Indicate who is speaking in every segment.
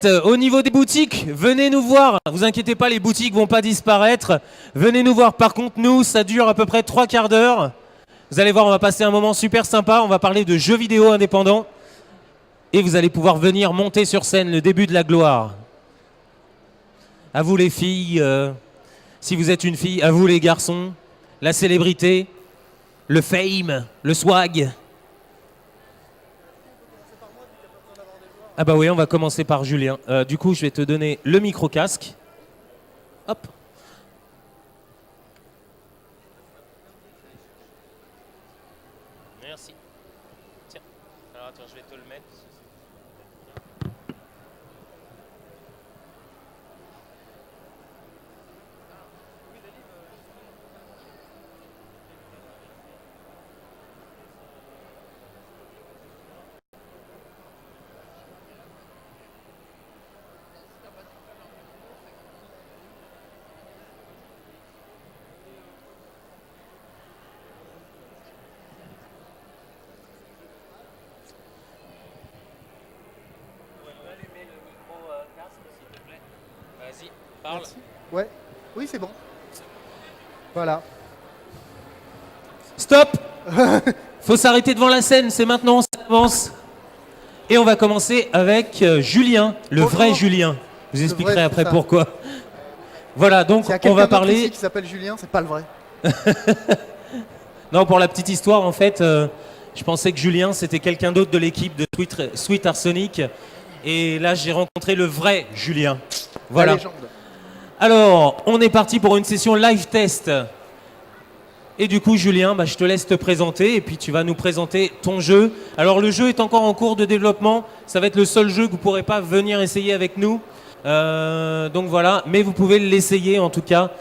Speaker 1: Au niveau des boutiques, venez nous voir. Vous inquiétez pas, les boutiques vont pas disparaître. Venez nous voir. Par contre, nous, ça dure à peu près 3 quarts d'heure. Vous allez voir, on va passer un moment super sympa. On va parler de jeux vidéo indépendants. Et vous allez pouvoir venir monter sur scène, le début de la gloire. À vous les filles, si vous êtes une fille, à vous les garçons, la célébrité, le fame, le swag. Ah bah oui, on va commencer par Julien. Du coup, je vais te donner le micro-casque. Hop. Merci. Tiens. Alors attends, je vais te le mettre. Vas-y, parle.
Speaker 2: Merci. Ouais. Oui, c'est bon. Voilà.
Speaker 1: Stop. Faut s'arrêter devant la scène, c'est maintenant, ça avance. Et on va commencer avec Julien, le
Speaker 2: Bonjour.
Speaker 1: vrai Julien. Je vous expliquerai
Speaker 2: vrai,
Speaker 1: après
Speaker 2: c'est ça.
Speaker 1: pourquoi. Voilà, donc
Speaker 2: S'il y a
Speaker 1: on
Speaker 2: quelqu'un
Speaker 1: va
Speaker 2: d'autre
Speaker 1: parler...
Speaker 2: ici qui s'appelle Julien, c'est pas le vrai.
Speaker 1: Non, pour la petite histoire, en fait, je pensais que Julien, c'était quelqu'un d'autre de l'équipe de Sweet Arsenic. Et là, j'ai rencontré le vrai Julien. Voilà.
Speaker 2: La légende.
Speaker 1: Alors, on est parti pour une session live test. Et du coup, Julien, je te laisse te présenter et puis tu vas nous présenter ton jeu. Alors, le jeu est encore en cours de développement. Ça va être le seul jeu que vous ne pourrez pas venir essayer avec nous. Donc voilà, mais vous pouvez l'essayer en tout cas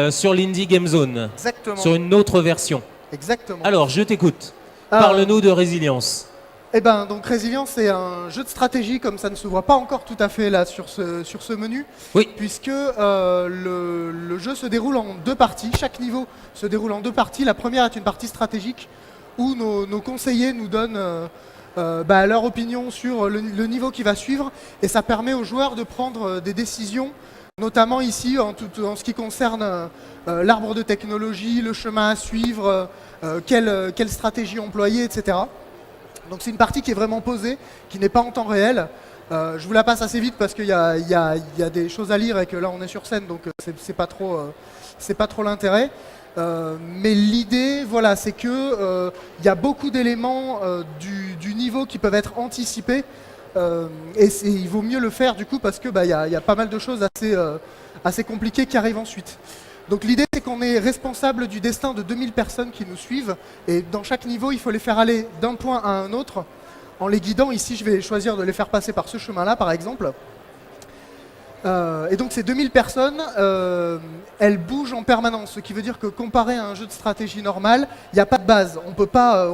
Speaker 1: sur l'Indie Game Zone.
Speaker 2: Exactement.
Speaker 1: Sur une autre version.
Speaker 2: Exactement.
Speaker 1: Alors, je t'écoute. Parle-nous de Résilience.
Speaker 2: Eh ben, donc Résilience, c'est un jeu de stratégie, comme ça ne se voit pas encore tout à fait là sur ce menu.
Speaker 1: Oui.
Speaker 2: Puisque le jeu se déroule en 2 parties. Chaque niveau se déroule en 2 parties. La première est une partie stratégique où nos conseillers nous donnent leur opinion sur le niveau qui va suivre. Et ça permet aux joueurs de prendre des décisions, notamment ici en ce qui concerne l'arbre de technologie, le chemin à suivre, quelle stratégie employer, etc. Donc c'est une partie qui est vraiment posée, qui n'est pas en temps réel. Je vous la passe assez vite parce qu'il y a des choses à lire et que là on est sur scène, donc c'est pas trop l'intérêt. Mais l'idée, voilà, c'est que il y a beaucoup d'éléments du niveau qui peuvent être anticipés. Et il vaut mieux le faire du coup parce que y a pas mal de choses assez compliquées qui arrivent ensuite. Donc l'idée c'est qu'on est responsable du destin de 2000 personnes qui nous suivent et dans chaque niveau il faut les faire aller d'un point à un autre en les guidant. Ici je vais choisir de les faire passer par ce chemin là par exemple. Et donc ces 2000 personnes, elles bougent en permanence, ce qui veut dire que comparé à un jeu de stratégie normal, il n'y a pas de base. On peut pas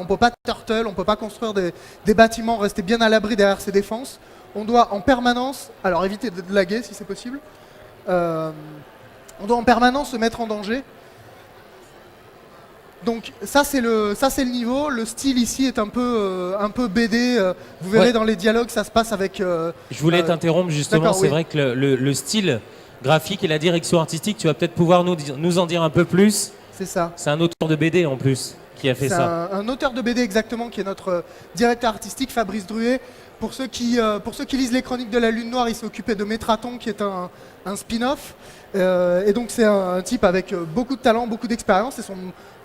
Speaker 2: turtle, on ne peut pas construire des bâtiments, rester bien à l'abri derrière ses défenses. On doit en permanence, alors éviter de laguer si c'est possible, on doit en permanence se mettre en danger. Donc ça c'est le niveau. Le style ici est un peu BD. Vous verrez dans les dialogues, ça se passe avec...
Speaker 1: Je voulais t'interrompre justement, c'est vrai que le style graphique et la direction artistique, tu vas peut-être pouvoir nous en dire un peu plus.
Speaker 2: C'est ça.
Speaker 1: C'est un auteur de BD en plus qui a fait ça.
Speaker 2: C'est un auteur de BD exactement qui est notre directeur artistique, Fabrice Druet. Pour ceux qui lisent les Chroniques de la Lune Noire, il s'est occupé de Métraton qui est un spin-off. Et donc c'est un type avec beaucoup de talent, beaucoup d'expérience. C'est son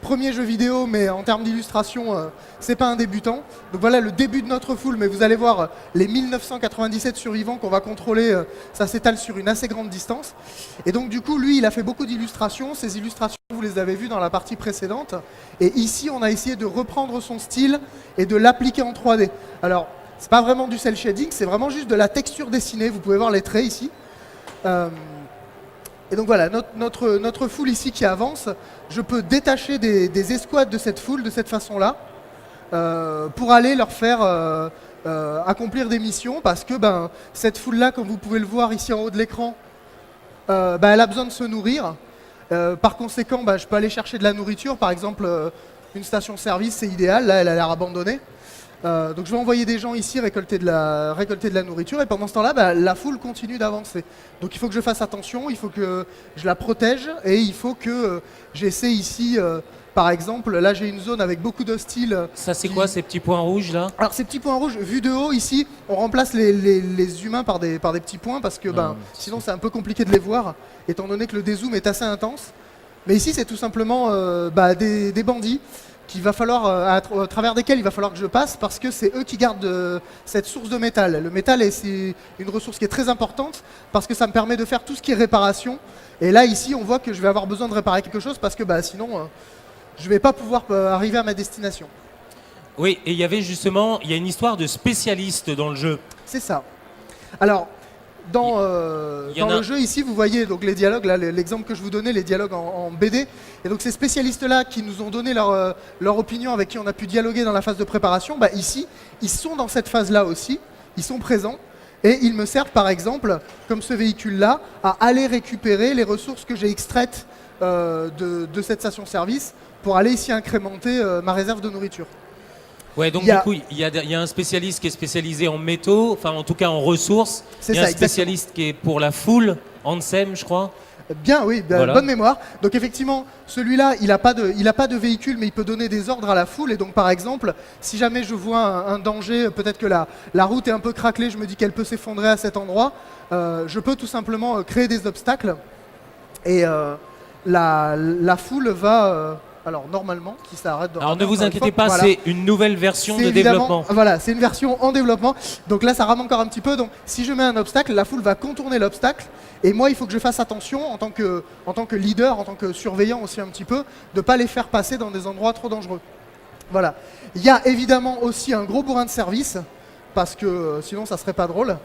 Speaker 2: premier jeu vidéo, mais en termes d'illustration, c'est pas un débutant. Donc voilà le début de notre foule, mais vous allez voir les 1997 survivants qu'on va contrôler, ça s'étale sur une assez grande distance. Et donc du coup, lui, il a fait beaucoup d'illustrations. Ces illustrations, vous les avez vues dans la partie précédente. Et ici, on a essayé de reprendre son style et de l'appliquer en 3D. Alors, c'est pas vraiment du cel shading, c'est vraiment juste de la texture dessinée. Vous pouvez voir les traits ici. Et donc voilà, notre foule ici qui avance, je peux détacher des escouades de cette foule de cette façon-là pour aller leur faire accomplir des missions parce que cette foule-là, comme vous pouvez le voir ici en haut de l'écran, elle a besoin de se nourrir. Par conséquent, je peux aller chercher de la nourriture. Par exemple, une station-service, c'est idéal. Là, elle a l'air abandonnée. Donc je vais envoyer des gens ici récolter de la nourriture et pendant ce temps-là, bah, la foule continue d'avancer. Donc il faut que je fasse attention, il faut que je la protège et il faut que j'essaie ici, par exemple, là j'ai une zone avec beaucoup d'hostiles.
Speaker 1: Ça c'est quoi ces petits points rouges là?
Speaker 2: Alors ces petits points rouges, vus de haut ici, on remplace les humains par des petits points parce que sinon c'est un peu compliqué de les voir étant donné que le dézoom est assez intense. Mais ici c'est tout simplement des bandits qu'il va falloir, à travers desquels il va falloir que je passe parce que c'est eux qui gardent cette source de métal. Le métal c'est une ressource qui est très importante parce que ça me permet de faire tout ce qui est réparation. Et là ici on voit que je vais avoir besoin de réparer quelque chose parce que sinon je vais pas pouvoir arriver à ma destination.
Speaker 1: Oui, et il y a une histoire de spécialiste dans le jeu.
Speaker 2: C'est ça. Alors, dans le jeu ici, vous voyez donc les dialogues, là l'exemple que je vous donnais, les dialogues en BD. Et donc ces spécialistes-là qui nous ont donné leur opinion, avec qui on a pu dialoguer dans la phase de préparation, ici, ils sont dans cette phase-là aussi, ils sont présents. Et ils me servent par exemple, comme ce véhicule-là, à aller récupérer les ressources que j'ai extraites de cette station-service pour aller ici incrémenter ma réserve de nourriture.
Speaker 1: Ouais, donc du coup, il y a un spécialiste qui est spécialisé en métaux, enfin en tout cas en ressources. Il y a un spécialiste qui est pour la foule, Ansem, je crois.
Speaker 2: Bien, oui, voilà. Bonne mémoire. Donc effectivement, celui-là, il n'a pas de véhicule, mais il peut donner des ordres à la foule. Et donc par exemple, si jamais je vois un danger, peut-être que la route est un peu craquelée, je me dis qu'elle peut s'effondrer à cet endroit, je peux tout simplement créer des obstacles. Et la foule va... alors normalement, si ça arrête...
Speaker 1: Alors ne vous inquiétez pas, voilà. C'est une nouvelle version de développement.
Speaker 2: Voilà, c'est une version en développement. Donc là, ça rame encore un petit peu. Donc si je mets un obstacle, la foule va contourner l'obstacle. Et moi, il faut que je fasse attention en tant que leader, en tant que surveillant aussi un petit peu, de ne pas les faire passer dans des endroits trop dangereux. Voilà. Il y a évidemment aussi un gros bourrin de service, parce que sinon ça serait pas drôle.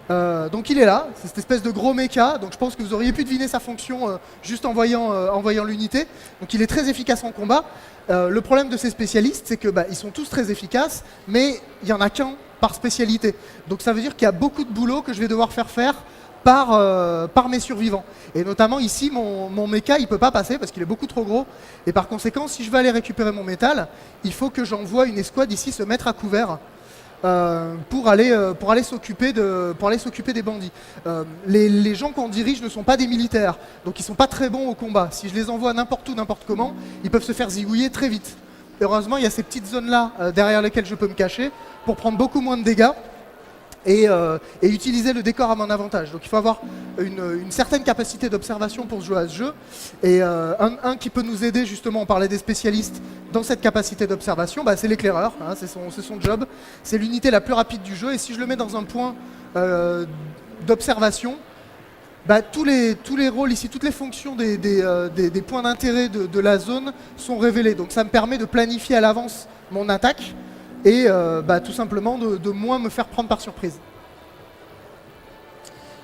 Speaker 2: Donc il est là, c'est cette espèce de gros méca, donc je pense que vous auriez pu deviner sa fonction juste en voyant l'unité. Donc il est très efficace en combat. Le problème de ces spécialistes, c'est que ils sont tous très efficaces, mais il n'y en a qu'un par spécialité. Donc ça veut dire qu'il y a beaucoup de boulot que je vais devoir faire par mes survivants. Et notamment ici, mon méca, il ne peut pas passer parce qu'il est beaucoup trop gros. Et par conséquent, si je veux aller récupérer mon métal, il faut que j'envoie une escouade ici se mettre à couvert. Pour aller s'occuper des bandits. Les gens qu'on dirige ne sont pas des militaires, donc ils sont pas très bons au combat. Si je les envoie n'importe où, n'importe comment, ils peuvent se faire zigouiller très vite. Heureusement, il y a ces petites zones-là derrière lesquelles je peux me cacher pour prendre beaucoup moins de dégâts et utiliser le décor à mon avantage. Donc il faut avoir une certaine capacité d'observation pour jouer à ce jeu. Et un qui peut nous aider, justement, on parlait des spécialistes, dans cette capacité d'observation, c'est l'éclaireur, hein, c'est son job. C'est l'unité la plus rapide du jeu. Et si je le mets dans un point d'observation, tous les rôles ici, toutes les fonctions des points d'intérêt de la zone sont révélés. Donc ça me permet de planifier à l'avance mon attaque et tout simplement de moins me faire prendre par surprise.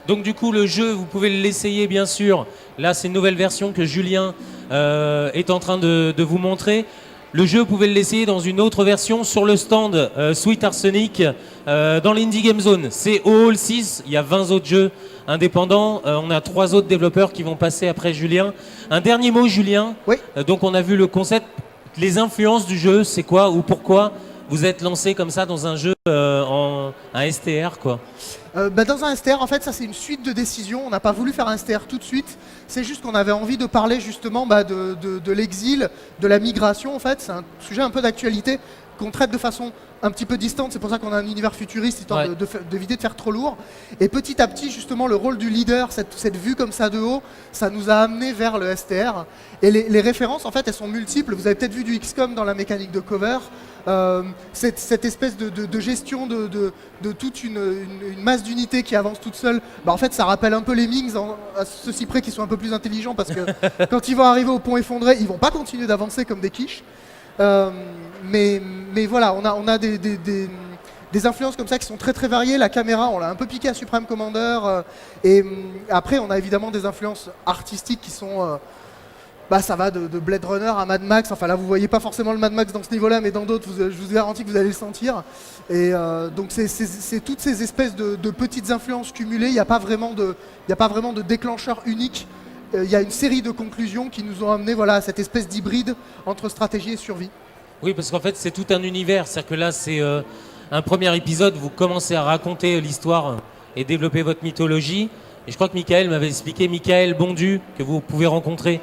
Speaker 1: Donc du coup le jeu, vous pouvez l'essayer bien sûr. Là c'est une nouvelle version que Julien est en train de vous montrer. Le jeu, vous pouvez l'essayer dans une autre version sur le stand Sweet Arsenic dans l'Indie Game Zone. C'est au Hall 6, il y a 20 autres jeux indépendants. On a 3 autres développeurs qui vont passer après Julien. Un dernier mot Julien.
Speaker 2: Oui.
Speaker 1: Donc on a vu le concept, les influences du jeu, c'est quoi ou pourquoi vous êtes lancé comme ça dans un jeu un STR quoi?
Speaker 2: Dans un STR, en fait, ça c'est une suite de décisions. On n'a pas voulu faire un STR tout de suite. C'est juste qu'on avait envie de parler justement de l'exil, de la migration en fait. C'est un sujet un peu d'actualité qu'on traite de façon un petit peu distante. C'est pour ça qu'on a un univers futuriste, histoire d'éviter de faire trop lourd. Et petit à petit, justement, le rôle du leader, cette vue comme ça de haut, ça nous a amené vers le STR. Et les références, en fait, elles sont multiples. Vous avez peut-être vu du XCOM dans la mécanique de cover. Cette espèce de gestion de toute une masse d'unités qui avance toute seule, en fait ça rappelle un peu les Mings à ceci près qu'ils sont un peu plus intelligents parce que quand ils vont arriver au pont effondré, ils vont pas continuer d'avancer comme des quiches. Mais voilà, on a des influences comme ça qui sont très très variées. La caméra, on l'a un peu piqué à Supreme Commander. Et après, on a évidemment des influences artistiques qui sont... ça va de Blade Runner à Mad Max. Enfin là, vous voyez pas forcément le Mad Max dans ce niveau-là, mais dans d'autres, je vous garantis que vous allez le sentir. Et donc c'est toutes ces espèces de petites influences cumulées. Il n'y a pas vraiment de déclencheur unique. Il y a une série de conclusions qui nous ont amené à cette espèce d'hybride entre stratégie et survie.
Speaker 1: Oui, parce qu'en fait, c'est tout un univers. C'est-à-dire que là, c'est un premier épisode, vous commencez à raconter l'histoire et développer votre mythologie. Et je crois que Michael m'avait expliqué, Michael Bondu, que vous pouvez rencontrer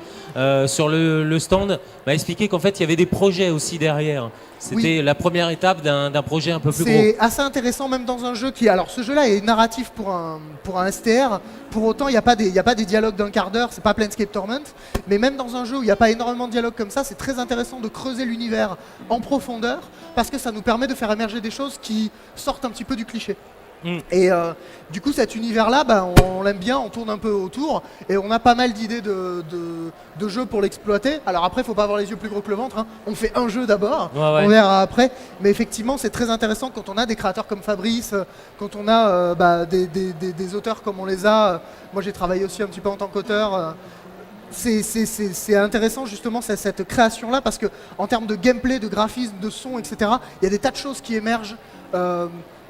Speaker 1: sur le stand, m'a expliqué qu'en fait, il y avait des projets aussi derrière. C'était la première étape d'un projet un peu plus gros.
Speaker 2: C'est assez intéressant, même dans un jeu qui... Alors, ce jeu-là est narratif pour un STR. Pour autant, il n'y a pas des dialogues d'un quart d'heure, c'est pas Planescape Torment. Mais même dans un jeu où il n'y a pas énormément de dialogues comme ça, c'est très intéressant de creuser l'univers en profondeur, parce que ça nous permet de faire émerger des choses qui sortent un petit peu du cliché. Et du coup, cet univers-là, on l'aime bien, on tourne un peu autour et on a pas mal d'idées de jeux pour l'exploiter. Alors après, il faut pas avoir les yeux plus gros que le ventre, hein. On fait un jeu d'abord, on verra après. Mais effectivement, c'est très intéressant quand on a des créateurs comme Fabrice, quand on a des auteurs comme on les a. Moi, j'ai travaillé aussi un petit peu en tant qu'auteur. C'est intéressant justement cette création-là, parce que en termes de gameplay, de graphisme, de son, etc., il y a des tas de choses qui émergent.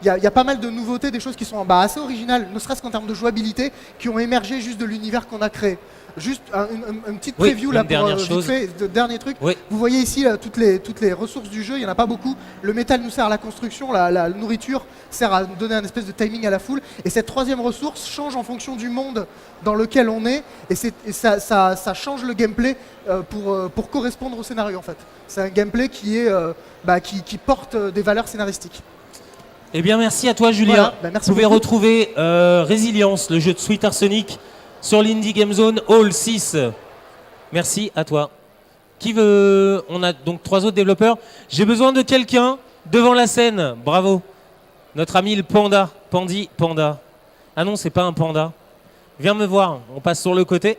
Speaker 2: Il y a pas mal de nouveautés, des choses qui sont assez originales, ne serait-ce qu'en termes de jouabilité, qui ont émergé juste de l'univers qu'on a créé. Juste une petite preview là pour vite fait, dernier truc.
Speaker 1: Oui.
Speaker 2: Vous voyez ici là, toutes les ressources du jeu, il n'y en a pas beaucoup. Le métal nous sert à la construction, la nourriture sert à donner un espèce de timing à la foule. Et cette troisième ressource change en fonction du monde dans lequel on est. Et ça change le gameplay pour correspondre au scénario en fait. C'est un gameplay qui porte des valeurs scénaristiques.
Speaker 1: Eh bien, merci à toi, Julien.
Speaker 2: Voilà, merci
Speaker 1: vous pouvez
Speaker 2: beaucoup.
Speaker 1: retrouver Résilience, le jeu de Sweet Arsenic, sur l'Indie Game Zone Hall 6. Merci à toi. Qui veut... On a donc 3 autres développeurs. J'ai besoin de quelqu'un devant la scène. Bravo. Notre ami le panda. Pandi, panda. Ah non, c'est pas un panda. Viens me voir. On passe sur le côté.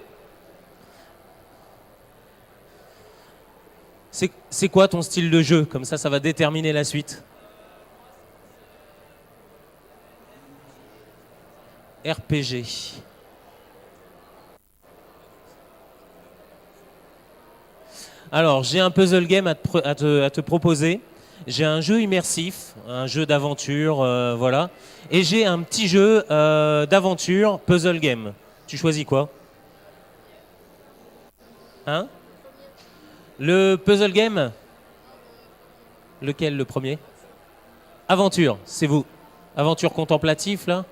Speaker 1: C'est quoi ton style de jeu? Comme ça va déterminer la suite. RPG. Alors, j'ai un puzzle game à te proposer. J'ai un jeu immersif, un jeu d'aventure, voilà. Et j'ai un petit jeu d'aventure puzzle game. Tu choisis quoi? Hein? Le puzzle game? Lequel, le premier? Aventure, c'est vous. Aventure contemplatif, là?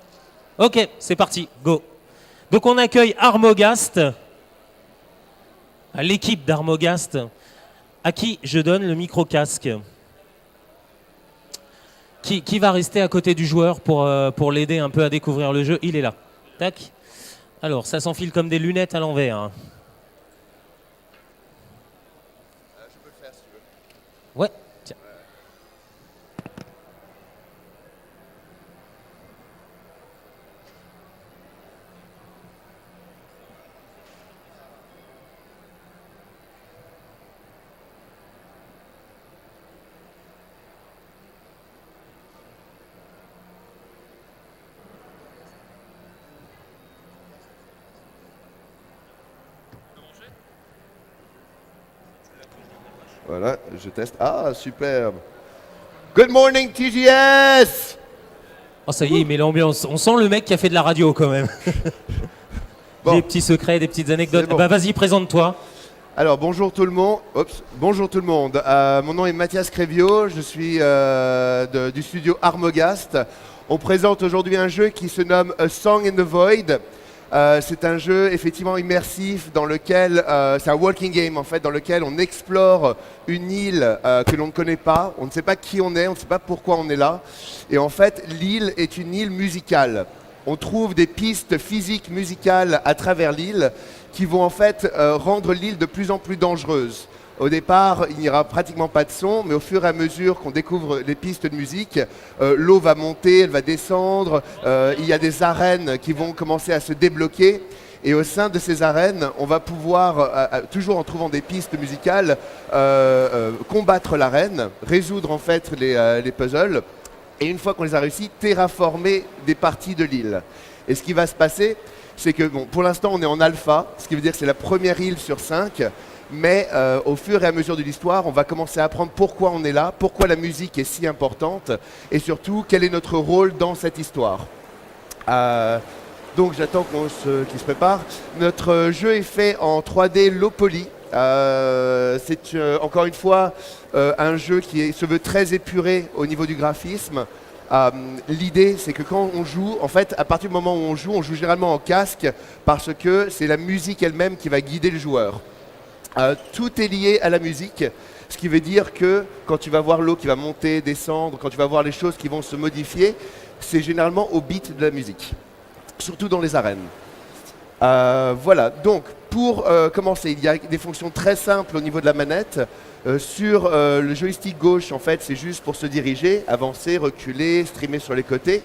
Speaker 1: Ok, c'est parti, go. Donc on accueille Armogast, l'équipe d'Armogast, à qui je donne le micro-casque. Qui va rester à côté du joueur pour l'aider un peu à découvrir le jeu? Il est là. Tac. Alors, ça s'enfile comme des lunettes à l'envers.
Speaker 3: Je peux le faire si tu veux.
Speaker 1: Ouais, tiens.
Speaker 3: Voilà, je teste. Ah, superbe. Good morning, TGS!
Speaker 1: Oh, ça y est, il met l'ambiance. On sent le mec qui a fait de la radio quand même.
Speaker 3: Bon.
Speaker 1: Des petits secrets, des petites anecdotes.
Speaker 3: C'est bon.
Speaker 1: Bah, vas-y, présente-toi.
Speaker 3: Alors, bonjour tout le monde. Bonjour tout le monde. Mon nom est Mathias Crévio, je suis du studio Armogast. On présente aujourd'hui un jeu qui se nomme A Song in the Void. C'est un jeu effectivement immersif dans lequel, c'est un walking game en fait, dans lequel on explore une île que l'on ne connaît pas. On ne sait pas qui on est, on ne sait pas pourquoi on est là. Et en fait, l'île est une île musicale. On trouve des pistes physiques musicales à travers l'île qui vont en fait rendre l'île de plus en plus dangereuse. Au départ, il n'y aura pratiquement pas de son, mais au fur et à mesure qu'on découvre les pistes de musique, l'eau va monter, elle va descendre, il y a des arènes qui vont commencer à se débloquer. Et au sein de ces arènes, on va pouvoir, toujours en trouvant des pistes musicales, combattre l'arène, résoudre en fait les puzzles. Et une fois qu'on les a réussis, terraformer des parties de l'île. Et ce qui va se passer, c'est que bon, pour l'instant, on est en alpha, ce qui veut dire que c'est la première île sur 5. Mais au fur et à mesure de l'histoire, on va commencer à apprendre pourquoi on est là, pourquoi la musique est si importante, et surtout, quel est notre rôle dans cette histoire. Donc j'attends qu'il se prépare. Notre jeu est fait en 3D low poly, C'est encore une fois un jeu qui se veut très épuré au niveau du graphisme. L'idée, c'est que quand on joue, en fait, à partir du moment où on joue généralement en casque parce que c'est la musique elle-même qui va guider le joueur. Tout est lié à la musique, ce qui veut dire que quand tu vas voir l'eau qui va monter, descendre, quand tu vas voir les choses qui vont se modifier, c'est généralement au beat de la musique, surtout dans les arènes. Voilà, donc pour commencer, il y a des fonctions très simples au niveau de la manette. Sur le joystick gauche, en fait, c'est juste pour se diriger, avancer, reculer, streamer sur les côtés.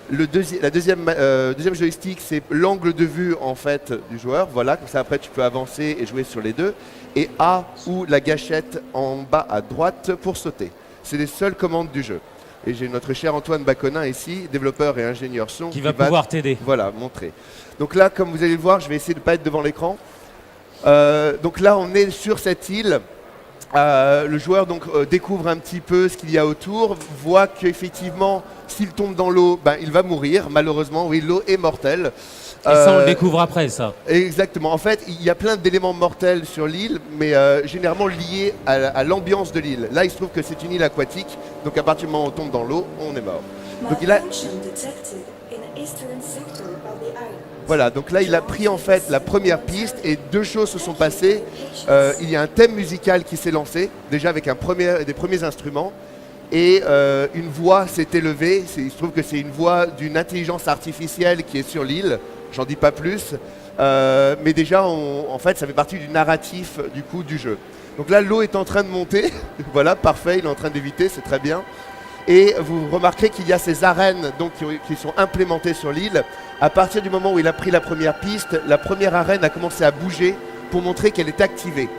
Speaker 3: Le deuxième joystick, c'est l'angle de vue en fait du joueur. Voilà, comme ça après tu peux avancer et jouer sur les deux. Et A ou la gâchette en bas à droite pour sauter. C'est les seules commandes du jeu. Et j'ai notre cher Antoine Baconin ici, développeur et ingénieur son,
Speaker 1: Qui va pouvoir t'aider.
Speaker 3: Voilà, montrer. Donc là, comme vous allez le voir, je vais essayer de ne pas être devant l'écran. Donc là, on est sur cette île. Le joueur donc découvre un petit peu ce qu'il y a autour, voit qu'effectivement, s'il tombe dans l'eau, ben, il va mourir. Malheureusement, oui, l'eau est mortelle.
Speaker 1: Et ça, on le découvre après, ça.
Speaker 3: Exactement. En fait, il y a plein d'éléments mortels sur l'île, mais généralement liés à l'ambiance de l'île. Là, il se trouve que c'est une île aquatique, donc à partir du moment où on tombe dans l'eau, on est mort. Donc il a... Voilà, donc là il a pris en fait la première piste et deux choses se sont passées. Il y a un thème musical qui s'est lancé, déjà avec des premiers instruments, et une voix s'est élevée. Il se trouve que c'est une voix d'une intelligence artificielle qui est sur l'île, j'en dis pas plus, mais déjà en fait ça fait partie du narratif du coup du jeu. Donc là l'eau est en train de monter, voilà, parfait, il est en train d'éviter, c'est très bien. Et vous remarquerez qu'il y a ces arènes donc, qui sont implémentées sur l'île. À partir du moment où il a pris la première piste, la première arène a commencé à bouger pour montrer qu'elle est activée.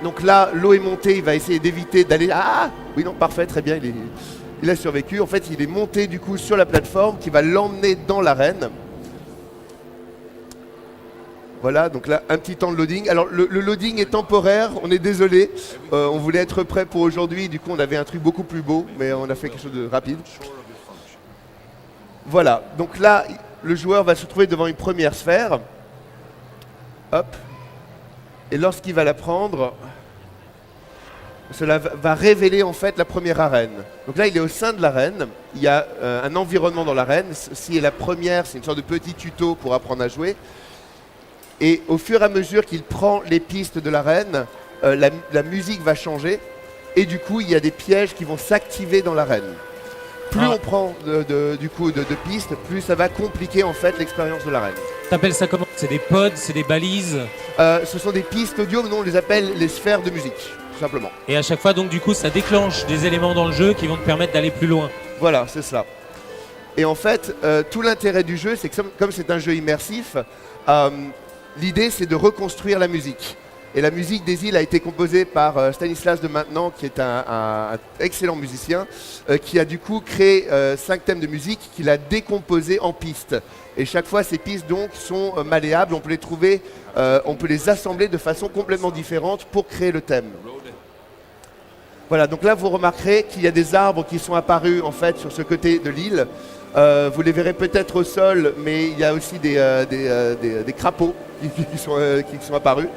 Speaker 3: Donc là, l'eau est montée, il va essayer d'éviter d'aller... Ah oui, non, parfait, très bien, il a survécu. En fait, il est monté du coup sur la plateforme qui va l'emmener dans l'arène. Voilà, donc là, un petit temps de loading. Alors, le loading est temporaire, on est désolé. On voulait être prêt pour aujourd'hui, du coup, on avait un truc beaucoup plus beau, mais on a fait quelque chose de rapide. Voilà, donc là, le joueur va se trouver devant une première sphère. Hop. Et lorsqu'il va la prendre, cela va révéler en fait la première arène. Donc là, il est au sein de l'arène. Il y a un environnement dans l'arène. Si la première, c'est une sorte de petit tuto pour apprendre à jouer. Et au fur et à mesure qu'il prend les pistes de l'arène, la musique va changer. Et du coup, il y a des pièges qui vont s'activer dans l'arène. Plus on prend de pistes, plus ça va compliquer en fait l'expérience de l'arène.
Speaker 1: T'appelles ça comment? C'est des pods, c'est des balises?
Speaker 3: Ce sont des pistes audio, mais nous on les appelle les sphères de musique, tout simplement.
Speaker 1: Et à chaque fois, donc du coup, ça déclenche des éléments dans le jeu qui vont te permettre d'aller plus loin.
Speaker 3: Voilà, c'est ça. Et en fait, tout l'intérêt du jeu, c'est que comme c'est un jeu immersif, l'idée c'est de reconstruire la musique. Et la musique des îles a été composée par Stanislas de Maintenan, qui est un excellent musicien, qui a du coup créé 5 thèmes de musique qu'il a décomposés en pistes. Et chaque fois, ces pistes donc sont malléables, on peut les trouver, on peut les assembler de façon complètement différente pour créer le thème. Voilà, donc là vous remarquerez qu'il y a des arbres qui sont apparus en fait sur ce côté de l'île. Vous les verrez peut-être au sol, mais il y a aussi des crapauds qui sont apparus.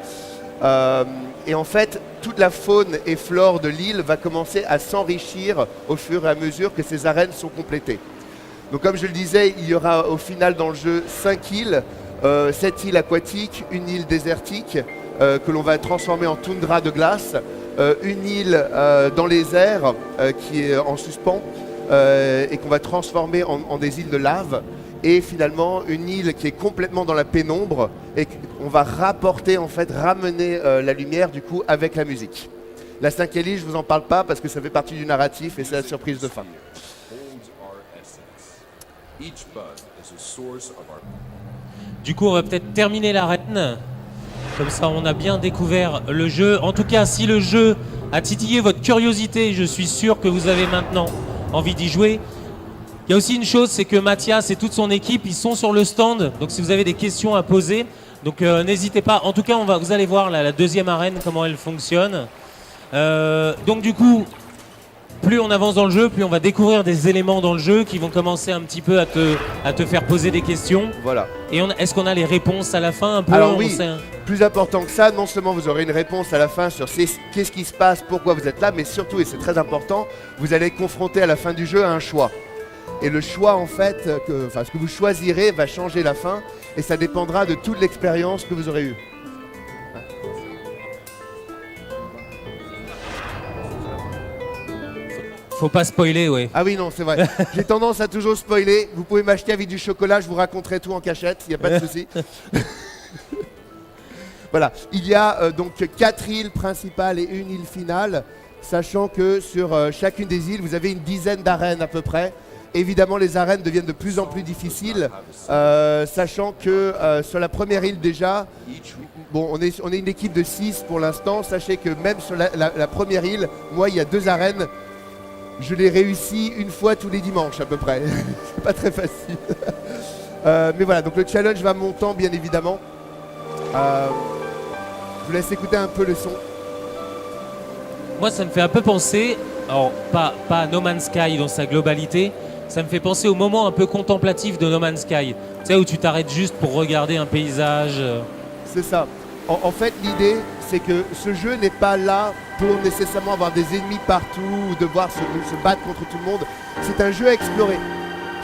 Speaker 3: Et en fait, toute la faune et flore de l'île va commencer à s'enrichir au fur et à mesure que ces arènes sont complétées. Donc comme je le disais, il y aura au final dans le jeu 5 îles, 7 îles aquatiques, une île désertique que l'on va transformer en toundra de glace, une île dans les airs qui est en suspens et qu'on va transformer en des îles de lave. Et finalement une île qui est complètement dans la pénombre et qu'on va ramener la lumière du coup avec la musique. La 5e île, je vous en parle pas parce que ça fait partie du narratif et c'est la surprise de fin.
Speaker 1: Du coup, on va peut-être terminer l'arène. Comme ça, on a bien découvert le jeu. En tout cas, si le jeu a titillé votre curiosité, je suis sûr que vous avez maintenant envie d'y jouer. Il y a aussi une chose, c'est que Mathias et toute son équipe, ils sont sur le stand. Donc si vous avez des questions à poser, donc n'hésitez pas. En tout cas, vous allez voir la deuxième arène, comment elle fonctionne. Donc du coup, plus on avance dans le jeu, plus on va découvrir des éléments dans le jeu qui vont commencer un petit peu à te faire poser des questions.
Speaker 3: Voilà.
Speaker 1: Et est-ce qu'on a les réponses à la fin un peu?
Speaker 3: Alors
Speaker 1: On
Speaker 3: oui,
Speaker 1: sait-
Speaker 3: plus important que ça, non seulement vous aurez une réponse à la fin sur qu'est-ce qui se passe, pourquoi vous êtes là, mais surtout, et c'est très important, vous allez être confronté à la fin du jeu à un choix. Et le choix, en fait, ce que vous choisirez va changer la fin, et ça dépendra de toute l'expérience que vous aurez eue.
Speaker 1: Faut pas spoiler, ouais.
Speaker 3: Ah oui, non, c'est vrai. J'ai tendance à toujours spoiler. Vous pouvez m'acheter avec du chocolat, je vous raconterai tout en cachette, il n'y a pas de souci. Voilà, il y a donc 4 îles principales et une île finale, sachant que sur chacune des îles, vous avez une dizaine d'arènes à peu près. Évidemment, les arènes deviennent de plus en plus difficiles, sachant que sur la première île déjà, bon, on est une équipe de 6 pour l'instant. Sachez que même sur la première île, moi, il y a 2 arènes. Je l'ai réussi une fois tous les dimanches à peu près. C'est pas très facile. Mais voilà, donc le challenge va montant bien évidemment. Je vous laisse écouter un peu le son.
Speaker 1: Moi, ça me fait un peu penser, alors pas à No Man's Sky dans sa globalité, ça me fait penser au moment un peu contemplatif de No Man's Sky. Tu sais, où tu t'arrêtes juste pour regarder un paysage.
Speaker 3: C'est ça. En fait, l'idée, c'est que ce jeu n'est pas là pour nécessairement avoir des ennemis partout ou devoir se battre contre tout le monde. C'est un jeu à explorer.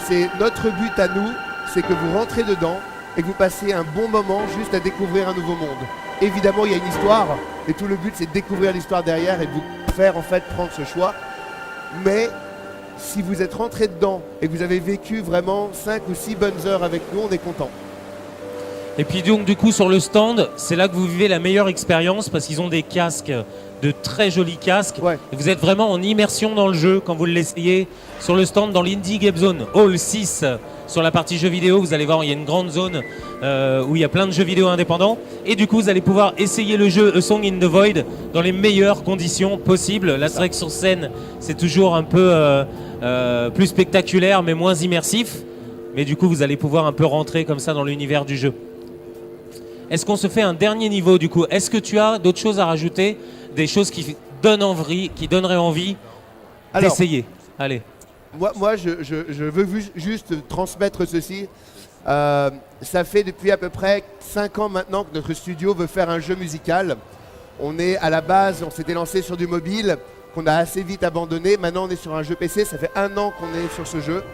Speaker 3: C'est notre but à nous, c'est que vous rentrez dedans et que vous passez un bon moment juste à découvrir un nouveau monde. Évidemment, il y a une histoire et tout le but, c'est de découvrir l'histoire derrière et de vous faire en fait prendre ce choix. Mais si vous êtes rentré dedans et que vous avez vécu vraiment 5 ou 6 bonnes heures avec nous, on est content.
Speaker 1: Et puis donc du coup sur le stand, c'est là que vous vivez la meilleure expérience parce qu'ils ont des casques, de très jolis casques.
Speaker 3: Ouais.
Speaker 1: Et vous êtes vraiment en immersion dans le jeu quand vous l'essayez sur le stand dans l'Indie Game Zone Hall 6. Sur la partie jeux vidéo, vous allez voir, il y a une grande zone où il y a plein de jeux vidéo indépendants. Et du coup, vous allez pouvoir essayer le jeu A Song in the Void dans les meilleures conditions possibles. Là, c'est vrai que sur scène, c'est toujours un peu plus spectaculaire mais moins immersif. Mais du coup, vous allez pouvoir un peu rentrer comme ça dans l'univers du jeu. Est-ce qu'on se fait un dernier niveau du coup? Est-ce que tu as d'autres choses à rajouter? Des choses qui donneraient envie d'essayer? Allez.
Speaker 3: Moi je veux juste transmettre ceci. Ça fait depuis à peu près 5 ans maintenant que notre studio veut faire un jeu musical. On est à la base, on s'était lancé sur du mobile, qu'on a assez vite abandonné. Maintenant on est sur un jeu PC, ça fait 1 an qu'on est sur ce jeu.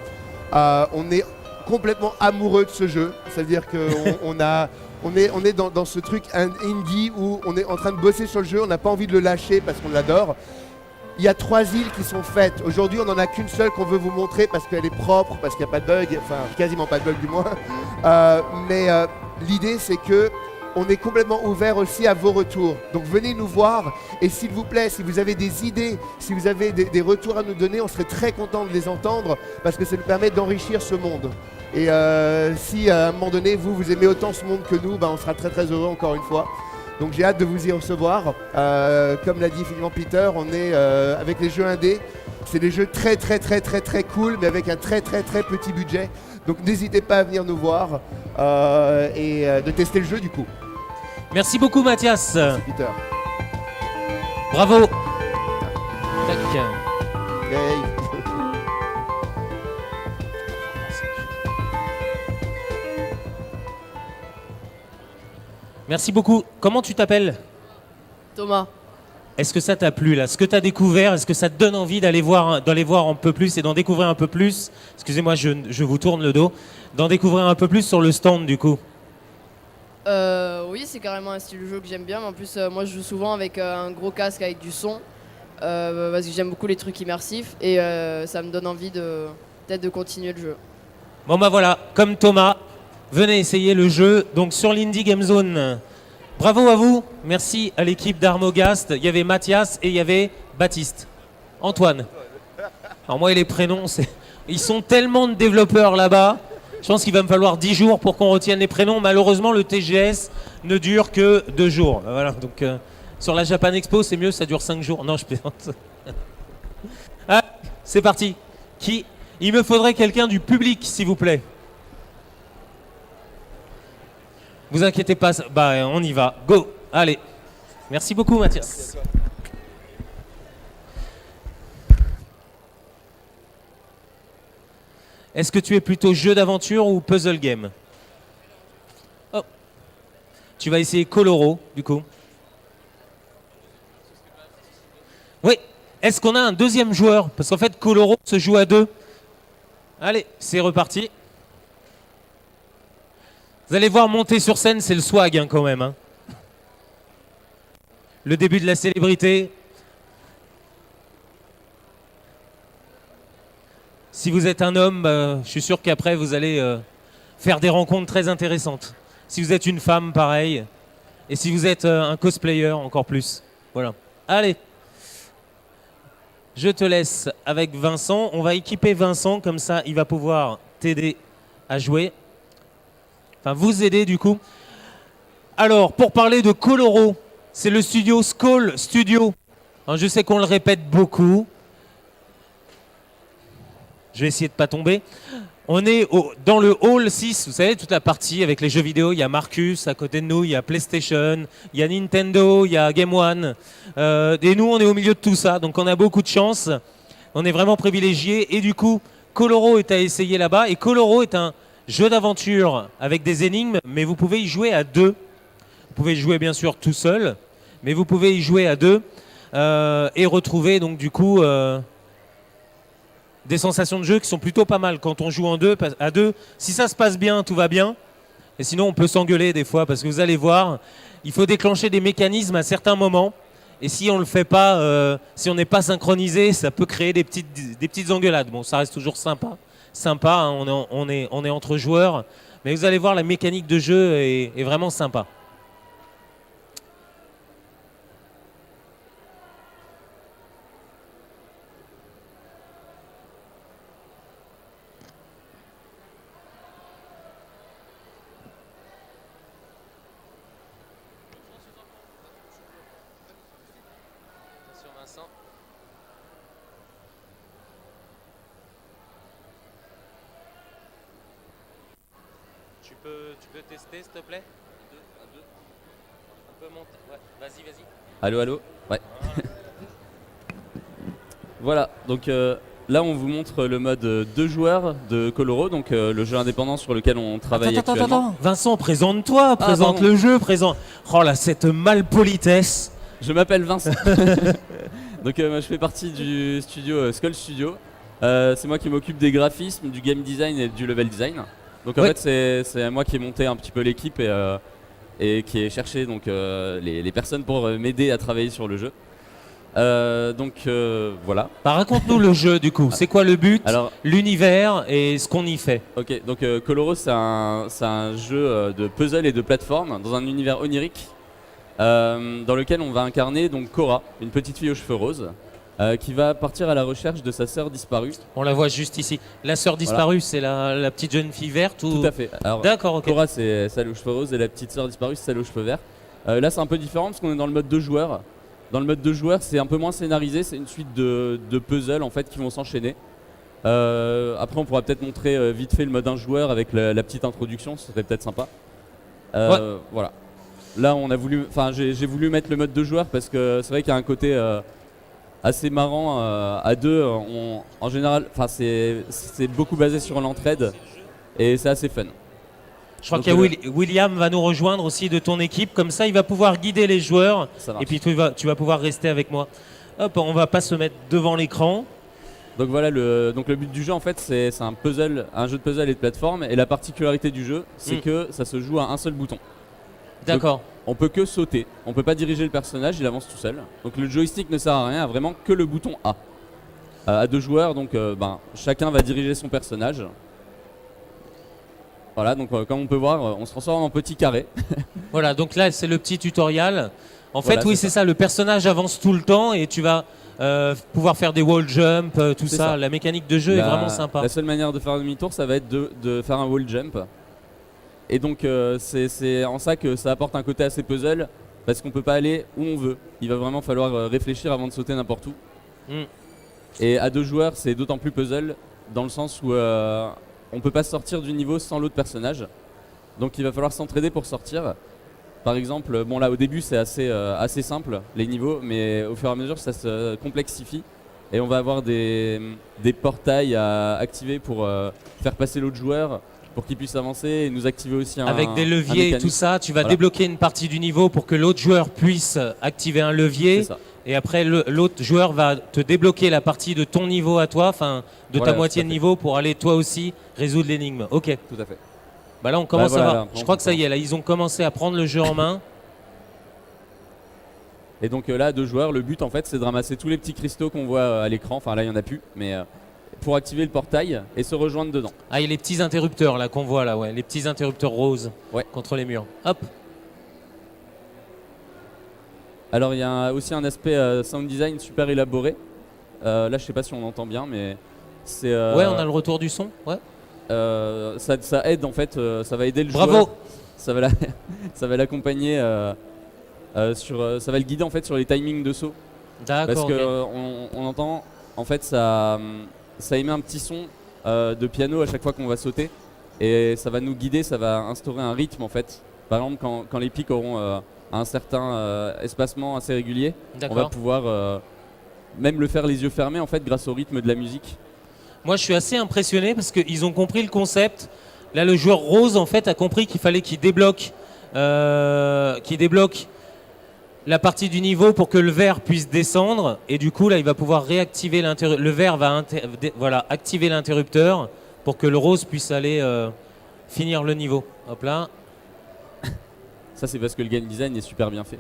Speaker 3: On est complètement amoureux de ce jeu. C'est-à-dire qu'on est dans ce truc indie où on est en train de bosser sur le jeu, on n'a pas envie de le lâcher parce qu'on l'adore. Il y a 3 îles qui sont faites. Aujourd'hui, on n'en a qu'une seule qu'on veut vous montrer parce qu'elle est propre, parce qu'il n'y a pas de bug, enfin quasiment pas de bug du moins. Mais l'idée, c'est que on est complètement ouvert aussi à vos retours. Donc venez nous voir et s'il vous plaît, si vous avez des idées, si vous avez des retours à nous donner, on serait très content de les entendre parce que ça nous permet d'enrichir ce monde. Et si à un moment donné, vous aimez autant ce monde que nous, on sera très très heureux encore une fois. Donc j'ai hâte de vous y recevoir. Comme l'a dit finalement Peter, on est avec les jeux indés. C'est des jeux très très très très très cool, mais avec un très très très petit budget. Donc n'hésitez pas à venir nous voir et de tester le jeu du coup.
Speaker 1: Merci beaucoup Mathias.
Speaker 3: Merci Peter.
Speaker 1: Bravo. Tac.
Speaker 3: Yay.
Speaker 1: Merci beaucoup. Comment tu t'appelles?
Speaker 4: Thomas.
Speaker 1: Est-ce que ça t'a plu là? Ce que tu as découvert, est-ce que ça te donne envie d'aller voir un peu plus et d'en découvrir un peu plus? Excusez-moi, je vous tourne le dos. D'en découvrir un peu plus sur le stand du coup.
Speaker 4: Oui, c'est carrément un style de jeu que j'aime bien. Mais en plus, moi, je joue souvent avec un gros casque avec du son. Parce que j'aime beaucoup les trucs immersifs. Et ça me donne envie peut-être de continuer le jeu.
Speaker 1: Bon bah voilà, comme Thomas, venez essayer le jeu donc sur l'Indie Game Zone. Bravo à vous, merci à l'équipe d'Armogast. Il y avait Mathias et il y avait Baptiste. Antoine. Alors moi et les prénoms, ils sont tellement de développeurs là-bas. Je pense qu'il va me falloir 10 jours pour qu'on retienne les prénoms. Malheureusement, le TGS ne dure que 2 jours. Voilà, donc sur la Japan Expo, c'est mieux, ça dure 5 jours. Non, je plaisante. Ah, c'est parti. Il me faudrait quelqu'un du public, s'il vous plaît. Vous inquiétez pas, on y va. Go. Allez. Merci beaucoup, Mathias. Est-ce que tu es plutôt jeu d'aventure ou puzzle game? Oh. Tu vas essayer Coloro, du coup. Oui. Est-ce qu'on a un deuxième joueur? Parce qu'en fait, Coloro se joue à 2. Allez, c'est reparti. Vous allez voir, monter sur scène, c'est le swag hein, quand même. Hein. Le début de la célébrité. Si vous êtes un homme, je suis sûr qu'après, vous allez faire des rencontres très intéressantes. Si vous êtes une femme, pareil. Et si vous êtes un cosplayer, encore plus. Voilà. Allez. Je te laisse avec Vincent. On va équiper Vincent, comme ça, il va pouvoir t'aider à jouer. Enfin, vous aider, du coup. Alors, pour parler de Coloro, c'est le studio Skull Studio. Alors, je sais qu'on le répète beaucoup. Je vais essayer de ne pas tomber. On est dans le hall 6, vous savez, toute la partie avec les jeux vidéo. Il y a Marcus à côté de nous, il y a PlayStation, il y a Nintendo, il y a Game One. Et nous, on est au milieu de tout ça, donc on a beaucoup de chance. On est vraiment privilégiés. Et du coup, Coloro est à essayer là-bas. Et Coloro est un jeu d'aventure avec des énigmes, mais vous pouvez y jouer à 2. Vous pouvez y jouer bien sûr tout seul, mais vous pouvez y jouer à 2 et retrouver donc du coup... des sensations de jeu qui sont plutôt pas mal quand on joue à deux. Si ça se passe bien, tout va bien. Et sinon, on peut s'engueuler des fois parce que vous allez voir, il faut déclencher des mécanismes à certains moments. Et si on le fait pas, si on n'est pas synchronisé, ça peut créer des petites engueulades. Bon, ça reste toujours sympa, hein, on est entre joueurs. Mais vous allez voir, la mécanique de jeu est vraiment sympa. Tu peux tester, s'il te plaît? Un peu monter. Ouais, vas-y.
Speaker 5: Allô. Ouais. Voilà, donc là on vous montre le mode 2 joueurs de Coloro, donc le jeu indépendant sur lequel on travaille actuellement.
Speaker 1: Attends. Vincent, présente-toi, présente
Speaker 5: pardon.
Speaker 1: le jeu, présente. Oh là, cette malpolitesse.
Speaker 5: Je m'appelle Vincent. Donc moi je fais partie du studio Skull Studio. C'est moi qui m'occupe des graphismes, du game design et du level design. Donc en fait c'est moi qui ai monté un petit peu l'équipe et qui ai cherché donc, les personnes pour m'aider à travailler sur le jeu. Voilà.
Speaker 1: Bah, raconte-nous le jeu du coup, c'est quoi le but,
Speaker 5: Alors,
Speaker 1: l'univers et ce qu'on y fait?
Speaker 5: ok, donc Coloro c'est un jeu de puzzle et de plateforme dans un univers onirique dans lequel on va incarner donc Cora, une petite fille aux cheveux roses qui va partir à la recherche de sa sœur disparue.
Speaker 1: On la voit juste ici. La sœur disparue, c'est la petite jeune fille verte ou...
Speaker 5: Tout à fait. Alors,
Speaker 1: d'accord, ok.
Speaker 5: Cora c'est celle aux cheveux roses et la petite sœur disparue c'est celle aux cheveux verts. Là c'est un peu différent parce qu'on est dans le mode 2 joueurs. Dans le mode 2 joueurs, c'est un peu moins scénarisé, c'est une suite de puzzles en fait qui vont s'enchaîner. Après, on pourra peut-être montrer vite fait le mode 1 joueur avec la petite introduction, ce serait peut-être sympa. Voilà. Là, j'ai voulu mettre le mode 2 joueurs parce que c'est vrai qu'il y a un côté assez marrant à 2. En général, c'est beaucoup basé sur l'entraide et c'est assez fun.
Speaker 1: Je crois qu'il y a William va nous rejoindre aussi de ton équipe, comme ça il va pouvoir guider les joueurs et puis tu vas pouvoir rester avec moi. Hop, on va pas se mettre devant l'écran.
Speaker 5: Donc voilà, le but du jeu en fait c'est un jeu de puzzle et de plateforme et la particularité du jeu c'est que ça se joue à un seul bouton.
Speaker 1: D'accord.
Speaker 5: Donc, on peut que sauter, on peut pas diriger le personnage, il avance tout seul. Donc le joystick ne sert à rien, vraiment que le bouton A. À 2 joueurs, donc chacun va diriger son personnage. Voilà, donc comme on peut voir, on se transforme en petit carré.
Speaker 1: Voilà, donc là c'est le petit tutoriel. En fait,
Speaker 5: Voilà,
Speaker 1: oui,
Speaker 5: c'est
Speaker 1: c'est ça, le personnage avance tout le temps et tu vas pouvoir faire des wall jump, tout
Speaker 5: C'est
Speaker 1: ça.
Speaker 5: ça.
Speaker 1: La mécanique de jeu est vraiment sympa.
Speaker 5: La seule manière de faire un demi-tour, ça va être de faire un wall jump. Et donc c'est en ça que ça apporte un côté assez puzzle, parce qu'on peut pas aller où on veut. Il va vraiment falloir réfléchir avant de sauter n'importe où. Et à 2 joueurs, c'est d'autant plus puzzle, dans le sens où on peut pas sortir du niveau sans l'autre personnage. Donc il va falloir s'entraider pour sortir. Par exemple, bon là au début c'est assez simple les niveaux, mais au fur et à mesure ça se complexifie. Et on va avoir des portails à activer pour faire passer l'autre joueur, pour qu'il puisse avancer et nous activer aussi
Speaker 1: Avec des
Speaker 5: un
Speaker 1: leviers et
Speaker 5: mécanisme.
Speaker 1: tout ça, tu vas
Speaker 5: Voilà.
Speaker 1: débloquer une partie du niveau pour que l'autre joueur puisse activer un levier.
Speaker 5: C'est ça.
Speaker 1: Et après, l'autre joueur va te débloquer la partie de ton niveau à toi, enfin de
Speaker 5: Voilà,
Speaker 1: ta moitié
Speaker 5: tout à
Speaker 1: de
Speaker 5: fait.
Speaker 1: niveau pour aller toi aussi résoudre l'énigme. Ok.
Speaker 5: Tout à fait.
Speaker 1: Bah là, on commence
Speaker 5: voilà,
Speaker 1: à voir.
Speaker 5: là,
Speaker 1: Je
Speaker 5: on
Speaker 1: crois que ça y
Speaker 5: comprend.
Speaker 1: est, là, ils ont commencé à prendre le jeu en main.
Speaker 5: Et donc là, 2 joueurs, le but en fait c'est de ramasser tous les petits cristaux qu'on voit à l'écran, enfin là il n'y en a plus, mais pour activer le portail et se rejoindre dedans.
Speaker 1: Ah, il y a les petits interrupteurs là qu'on voit là, ouais, les petits interrupteurs roses
Speaker 5: Ouais.
Speaker 1: contre les murs. Hop.
Speaker 5: Alors il y a aussi un aspect sound design super élaboré. Là je sais pas si on entend bien, mais c'est...
Speaker 1: Ouais, on a le retour du son. Ouais.
Speaker 5: ça aide en fait, ça va aider le
Speaker 1: Bravo.
Speaker 5: joueur. Ça va ça va l'accompagner, ça va le guider en fait sur les timings de saut. Parce
Speaker 1: D'accord.
Speaker 5: que
Speaker 1: ok.
Speaker 5: on entend en fait ça émet un petit son de piano à chaque fois qu'on va sauter et ça va nous guider, ça va instaurer un rythme en fait. Par exemple quand les pics auront un certain espacement assez régulier, on va
Speaker 1: D'accord.
Speaker 5: pouvoir même le faire les yeux fermés en fait grâce au rythme de la musique.
Speaker 1: Moi, je suis assez impressionné parce qu'ils ont compris le concept. Là, le joueur rose, en fait, a compris qu'il fallait qu'il débloque la partie du niveau pour que le vert puisse descendre. Et du coup, là, il va pouvoir réactiver l'interrupteur. Le vert va voilà, activer l'interrupteur pour que le rose puisse aller finir le niveau. Hop là.
Speaker 5: Ça c'est parce que le game design est super bien fait.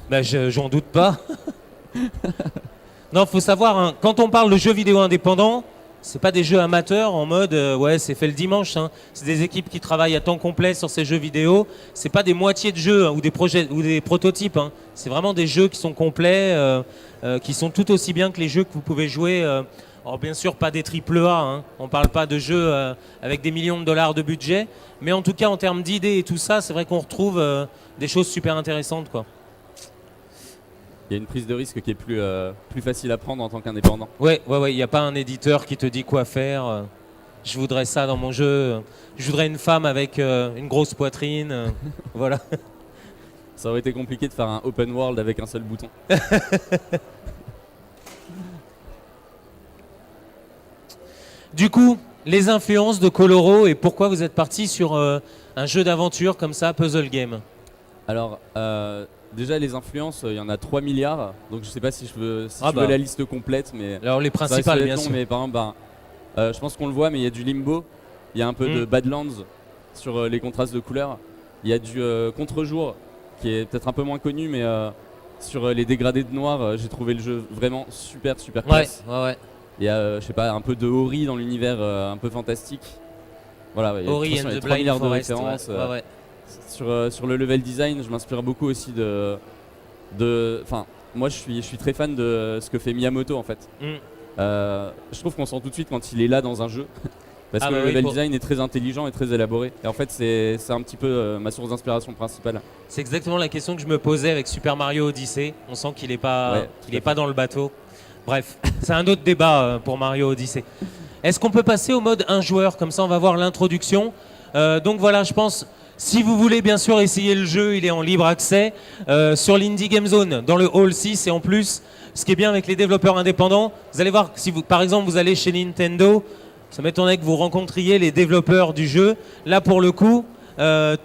Speaker 1: Bah, j'en doute pas. Non, faut savoir, hein, quand on parle de jeux vidéo indépendants, c'est pas des jeux amateurs en mode ouais, c'est fait le dimanche. Hein. C'est des équipes qui travaillent à temps complet sur ces jeux vidéo. C'est pas des moitiés de jeux hein, ou des projets ou des prototypes. Hein. C'est vraiment des jeux qui sont complets, qui sont tout aussi bien que les jeux que vous pouvez jouer. Alors bien sûr, pas des triple A. Hein. On parle pas de jeux avec des millions de dollars de budget, mais en tout cas en termes d'idées et tout ça, c'est vrai qu'on retrouve des choses super intéressantes, quoi.
Speaker 5: Il y a une prise de risque qui est plus facile à prendre en tant qu'indépendant.
Speaker 1: Ouais, il n'y a pas un éditeur qui te dit quoi faire. Je voudrais ça dans mon jeu. Je voudrais une femme avec une grosse poitrine. Voilà.
Speaker 5: Ça aurait été compliqué de faire un open world avec un seul bouton.
Speaker 1: Du coup, les influences de Koloro et pourquoi vous êtes parti sur un jeu d'aventure comme ça, puzzle game.
Speaker 5: Alors, déjà les influences, il y en a 3 milliards. Donc je sais pas si je veux
Speaker 1: bah.
Speaker 5: la liste complète, mais
Speaker 1: Alors les
Speaker 5: ça risque
Speaker 1: principales,
Speaker 5: d'être
Speaker 1: bien
Speaker 5: long,
Speaker 1: sûr.
Speaker 5: mais par exemple, je pense qu'on le voit, mais il y a du Limbo, il y a un peu de Badlands sur les contrastes de couleurs, il y a du Contre-jour qui est peut-être un peu moins connu, mais sur les dégradés de noir, j'ai trouvé le jeu vraiment super
Speaker 1: Ouais,
Speaker 5: classe.
Speaker 1: ouais.
Speaker 5: Il y a, je sais pas, un peu de Ori dans l'univers un peu fantastique. Voilà, il y a, de toute
Speaker 1: Ori
Speaker 5: façon,
Speaker 1: and
Speaker 5: il y a
Speaker 1: the
Speaker 5: 3
Speaker 1: Blind
Speaker 5: milliards de
Speaker 1: Forest.
Speaker 5: références.
Speaker 1: Ouais.
Speaker 5: Sur le level design, je m'inspire beaucoup aussi enfin, moi je suis très fan de ce que fait Miyamoto en fait.
Speaker 1: Mm.
Speaker 5: Je trouve qu'on sent tout de suite quand il est là dans un jeu. Parce
Speaker 1: Ah
Speaker 5: que
Speaker 1: bah
Speaker 5: le
Speaker 1: oui,
Speaker 5: level
Speaker 1: pour-
Speaker 5: design est très intelligent et très élaboré. Et en fait, c'est un petit peu ma source d'inspiration principale.
Speaker 1: C'est exactement la question que je me posais avec Super Mario Odyssey. On sent qu'il n'est pas,
Speaker 5: Ouais,
Speaker 1: il est pas dans le bateau. Bref, c'est un autre débat pour Mario Odyssey. Est-ce qu'on peut passer au mode un joueur? Comme ça, on va voir l'introduction. Donc voilà, je pense, si vous voulez bien sûr essayer le jeu, il est en libre accès sur l'Indie Game Zone, dans le Hall 6. Et en plus, ce qui est bien avec les développeurs indépendants, vous allez voir, si vous, par exemple, vous allez chez Nintendo, ça m'étonnerait que vous rencontriez les développeurs du jeu. Là, pour le coup,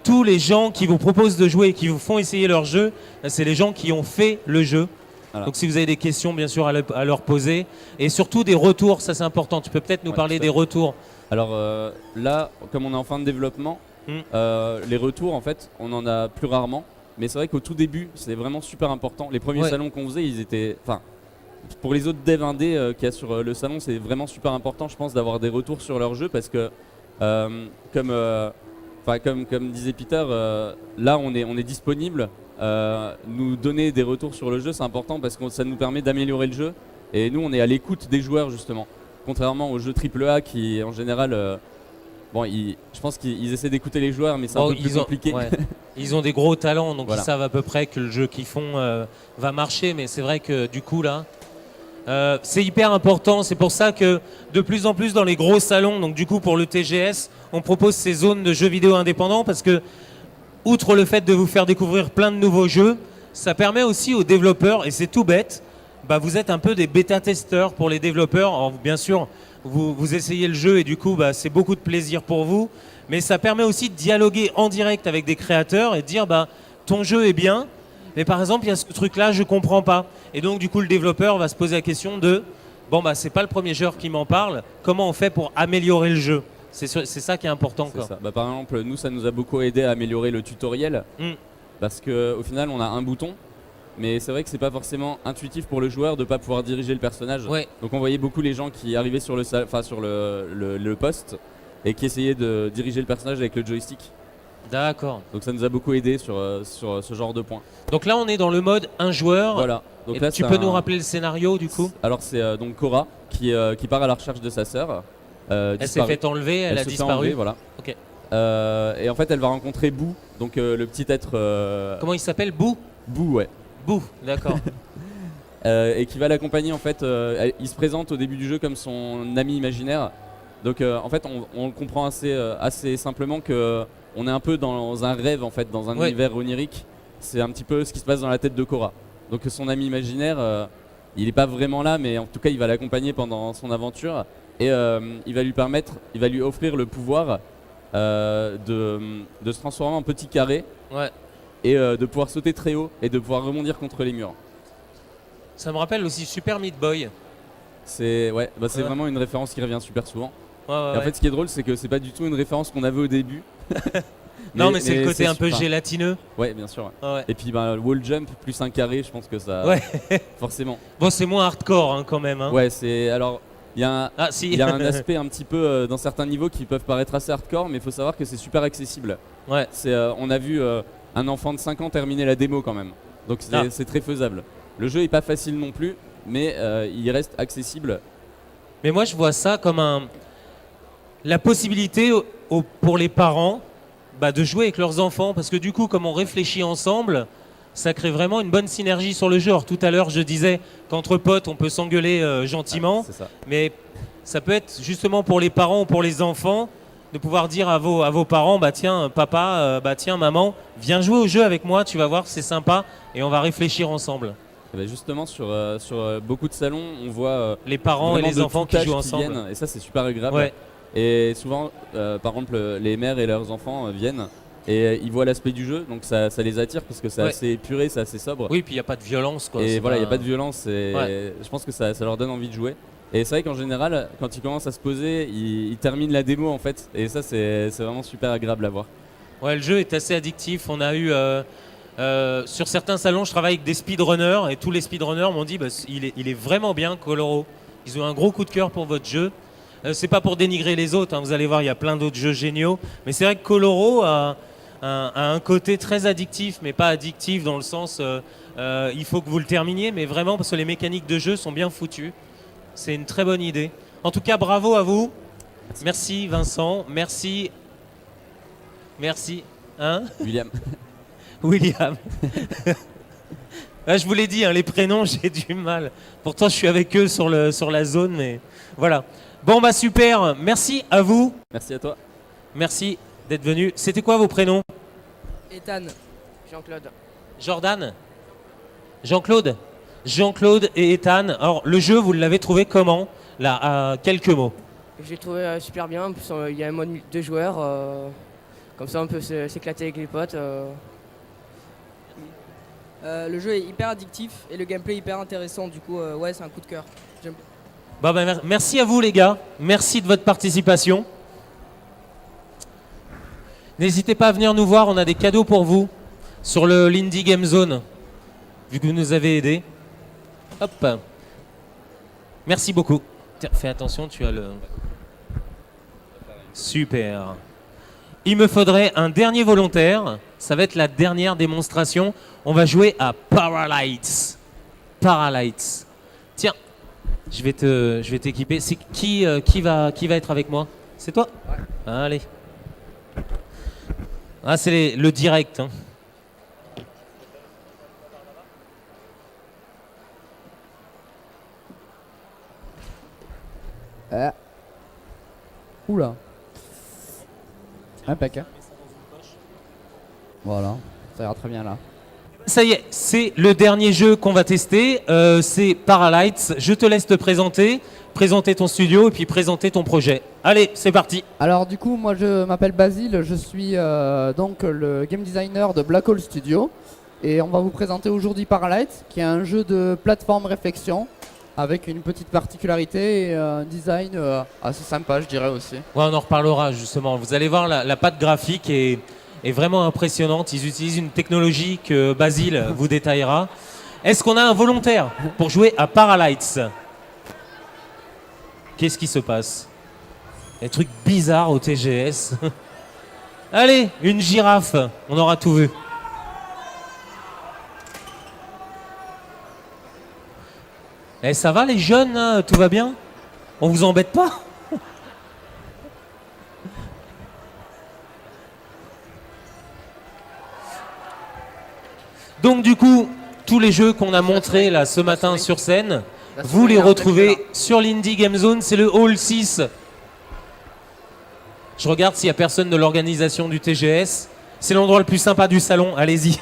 Speaker 1: tous les gens qui vous proposent de jouer et qui vous font essayer leur jeu, c'est les gens qui ont fait le jeu.
Speaker 5: Voilà.
Speaker 1: Donc si vous avez des questions, bien sûr, à leur poser. Et surtout des retours, ça c'est important. Tu peux peut-être nous
Speaker 5: Ouais,
Speaker 1: parler
Speaker 5: tout à
Speaker 1: des
Speaker 5: fait.
Speaker 1: retours.
Speaker 5: Alors là, comme on est en fin de développement, les retours en fait, on en a plus rarement. Mais c'est vrai qu'au tout début, c'était vraiment super important. Les premiers
Speaker 1: Ouais.
Speaker 5: salons qu'on faisait, ils étaient. Enfin, pour les autres devs indés qu'il y a sur le salon, c'est vraiment super important, je pense, d'avoir des retours sur leur jeu parce que, comme disait Peter, là on est disponible. Nous donner des retours sur le jeu, c'est important parce que ça nous permet d'améliorer le jeu. Et nous, on est à l'écoute des joueurs justement. Contrairement aux jeux AAA qui, en général, je pense qu'ils essaient d'écouter les joueurs, mais c'est un peu plus compliqué.
Speaker 1: ouais. Ils ont des gros talents, donc
Speaker 5: Voilà.
Speaker 1: ils savent à peu près que le jeu qu'ils font va marcher. Mais c'est vrai que du coup là, c'est hyper important. C'est pour ça que de plus en plus dans les gros salons, donc du coup pour le TGS, on propose ces zones de jeux vidéo indépendants parce que, outre le fait de vous faire découvrir plein de nouveaux jeux, ça permet aussi aux développeurs, et c'est tout bête, bah, vous êtes un peu des bêta-testeurs pour les développeurs. Alors, bien sûr, vous essayez le jeu et du coup, bah, c'est beaucoup de plaisir pour vous. Mais ça permet aussi de dialoguer en direct avec des créateurs et de dire bah, ton jeu est bien, mais par exemple, il y a ce truc-là, je comprends pas. Et donc, du coup, le développeur va se poser la question de bon, bah, c'est pas le premier joueur qui m'en parle, comment on fait pour améliorer le jeu? C'est ça qui est important.
Speaker 5: C'est
Speaker 1: Quoi.
Speaker 5: ça. Bah, par exemple, nous, ça nous a beaucoup aidé à améliorer le tutoriel parce qu'au final, on a un bouton. Mais c'est vrai que c'est pas forcément intuitif pour le joueur de pas pouvoir diriger le personnage.
Speaker 1: Ouais.
Speaker 5: Donc on voyait beaucoup les gens qui arrivaient sur le poste et qui essayaient de diriger le personnage avec le joystick.
Speaker 1: D'accord.
Speaker 5: Donc ça nous a beaucoup aidé sur ce genre de points.
Speaker 1: Donc là, on est dans le mode un joueur.
Speaker 5: Voilà. Donc
Speaker 1: Et
Speaker 5: là,
Speaker 1: tu peux nous rappeler le scénario du coup?
Speaker 5: Alors c'est donc Cora qui part à la recherche de sa sœur.
Speaker 1: Elle s'est fait enlever, elle a
Speaker 5: se fait
Speaker 1: disparu.
Speaker 5: enlever, voilà.
Speaker 1: Ok.
Speaker 5: Et en fait, elle va rencontrer Boo, donc le petit être.
Speaker 1: Comment il s'appelle? Boo?
Speaker 5: Boo, ouais.
Speaker 1: Boo, d'accord.
Speaker 5: Et qui va l'accompagner en fait. Il se présente au début du jeu comme son ami imaginaire. Donc en fait, on le comprend assez simplement que on est un peu dans un rêve en fait, dans un univers onirique. C'est un petit peu ce qui se passe dans la tête de Cora. Donc son ami imaginaire, il n'est pas vraiment là, mais en tout cas, il va l'accompagner pendant son aventure et il va lui offrir le pouvoir de se transformer en petit carré.
Speaker 1: Ouais.
Speaker 5: Et de pouvoir sauter très haut et de pouvoir rebondir contre les murs.
Speaker 1: Ça me rappelle aussi Super Meat Boy.
Speaker 5: C'est vraiment une référence qui revient super souvent.
Speaker 1: Ouais,
Speaker 5: et en fait, ce qui est drôle, c'est que c'est pas du tout une référence qu'on avait au début.
Speaker 1: Non, mais c'est le côté un peu gélatineux.
Speaker 5: Ouais, bien sûr.
Speaker 1: Ouais.
Speaker 5: Et puis, wall jump plus un carré, je pense que ça.
Speaker 1: Ouais.
Speaker 5: Forcément.
Speaker 1: Bon, c'est moins hardcore hein, quand même. Hein.
Speaker 5: Ouais, c'est. Alors, il y a un aspect un petit peu dans certains niveaux qui peuvent paraître assez hardcore, mais il faut savoir que c'est super accessible.
Speaker 1: Ouais.
Speaker 5: On a vu un enfant de 5 ans terminer la démo quand même. Donc, c'est très faisable. Le jeu est pas facile non plus, mais il reste accessible.
Speaker 1: Mais moi, je vois ça comme la possibilité pour les parents de jouer avec leurs enfants, parce que du coup, comme on réfléchit ensemble, ça crée vraiment une bonne synergie sur le jeu. Alors, tout à l'heure, je disais qu'entre potes, on peut s'engueuler gentiment,
Speaker 5: c'est ça.
Speaker 1: Mais ça peut être justement pour les parents ou pour les enfants de pouvoir dire à vos parents, bah tiens, papa, tiens, maman, viens jouer au jeu avec moi, tu vas voir, c'est sympa, et on va réfléchir ensemble.
Speaker 5: Et bah justement, sur beaucoup de salons, on voit
Speaker 1: les parents et les enfants qui jouent ensemble.
Speaker 5: Viennent, et ça, c'est super agréable.
Speaker 1: Ouais.
Speaker 5: Et souvent, par exemple, les mères et leurs enfants viennent et ils voient l'aspect du jeu, donc ça les attire parce que c'est assez épuré, c'est assez sobre.
Speaker 1: Oui, puis il n'y a pas de violence. Quoi.
Speaker 5: Et voilà, il n'y a pas de violence. Et je pense que ça leur donne envie de jouer. Et c'est vrai qu'en général, quand ils commencent à se poser, ils terminent la démo en fait. Et ça, c'est vraiment super agréable à voir.
Speaker 1: Ouais, le jeu est assez addictif. On a eu sur certains salons, je travaille avec des speedrunners et tous les speedrunners m'ont dit il est vraiment bien, Coloro. Ils ont un gros coup de cœur pour votre jeu. C'est pas pour dénigrer les autres, hein, vous allez voir, il y a plein d'autres jeux géniaux. Mais c'est vrai que Coloro a un côté très addictif, mais pas addictif dans le sens il faut que vous le terminiez, mais vraiment parce que les mécaniques de jeu sont bien foutues. C'est une très bonne idée. En tout cas, bravo à vous. Merci Vincent, merci. Hein
Speaker 5: William.
Speaker 1: William. Je vous l'ai dit, hein, les prénoms, j'ai du mal. Pourtant, je suis avec eux sur la zone, mais voilà. Bon, super. Merci à vous.
Speaker 5: Merci à toi.
Speaker 1: Merci d'être venu. C'était quoi vos prénoms?
Speaker 6: Ethan. Jean-Claude.
Speaker 1: Jordan. Jean-Claude. Jean-Claude et Ethan. Alors, le jeu, vous l'avez trouvé comment? Là, quelques mots.
Speaker 6: Je l'ai trouvé super bien. En plus, il y a un mode 2 joueurs. Comme ça, on peut s'éclater avec les potes.
Speaker 7: Le jeu est hyper addictif et le gameplay hyper intéressant. Du coup, ouais, c'est un coup de cœur.
Speaker 1: Merci à vous, les gars. Merci de votre participation. N'hésitez pas à venir nous voir. On a des cadeaux pour vous sur le l'Indie Game Zone, vu que vous nous avez aidés. Hop. Merci beaucoup. Tiens, fais attention, tu as le... Super. Il me faudrait un dernier volontaire. Ça va être la dernière démonstration. On va jouer à Paralights. Paralights. Tiens, je vais t'équiper. C'est qui va être avec moi? C'est toi? Ouais. Allez. Ah, c'est le direct. Hein.
Speaker 8: Oula. Impeccable. Voilà, ça ira très bien là.
Speaker 1: Ça y est, c'est le dernier jeu qu'on va tester. C'est Paralights. Je te laisse te présenter ton studio et puis présenter ton projet. Allez, c'est parti.
Speaker 8: Alors du coup, moi je m'appelle Basile, je suis donc le game designer de Black Hole Studio et on va vous présenter aujourd'hui Paralights, qui est un jeu de plateforme réflexion avec une petite particularité et un design assez sympa, je dirais aussi.
Speaker 1: Ouais, on en reparlera justement. Vous allez voir, la patte graphique est vraiment impressionnante. Ils utilisent une technologie que Basile vous détaillera. Est-ce qu'on a un volontaire pour jouer à Paralights? Qu'est-ce qui se passe? Des trucs bizarres au TGS. Allez, une girafe, on aura tout vu. Eh, ça va les jeunes, hein, tout va bien? On vous embête pas? Donc du coup, tous les jeux qu'on a montrés là ce matin sur scène, vous les retrouvez sur l'Indie Game Zone, c'est le Hall 6. Je regarde s'il n'y a personne de l'organisation du TGS. C'est l'endroit le plus sympa du salon, allez-y.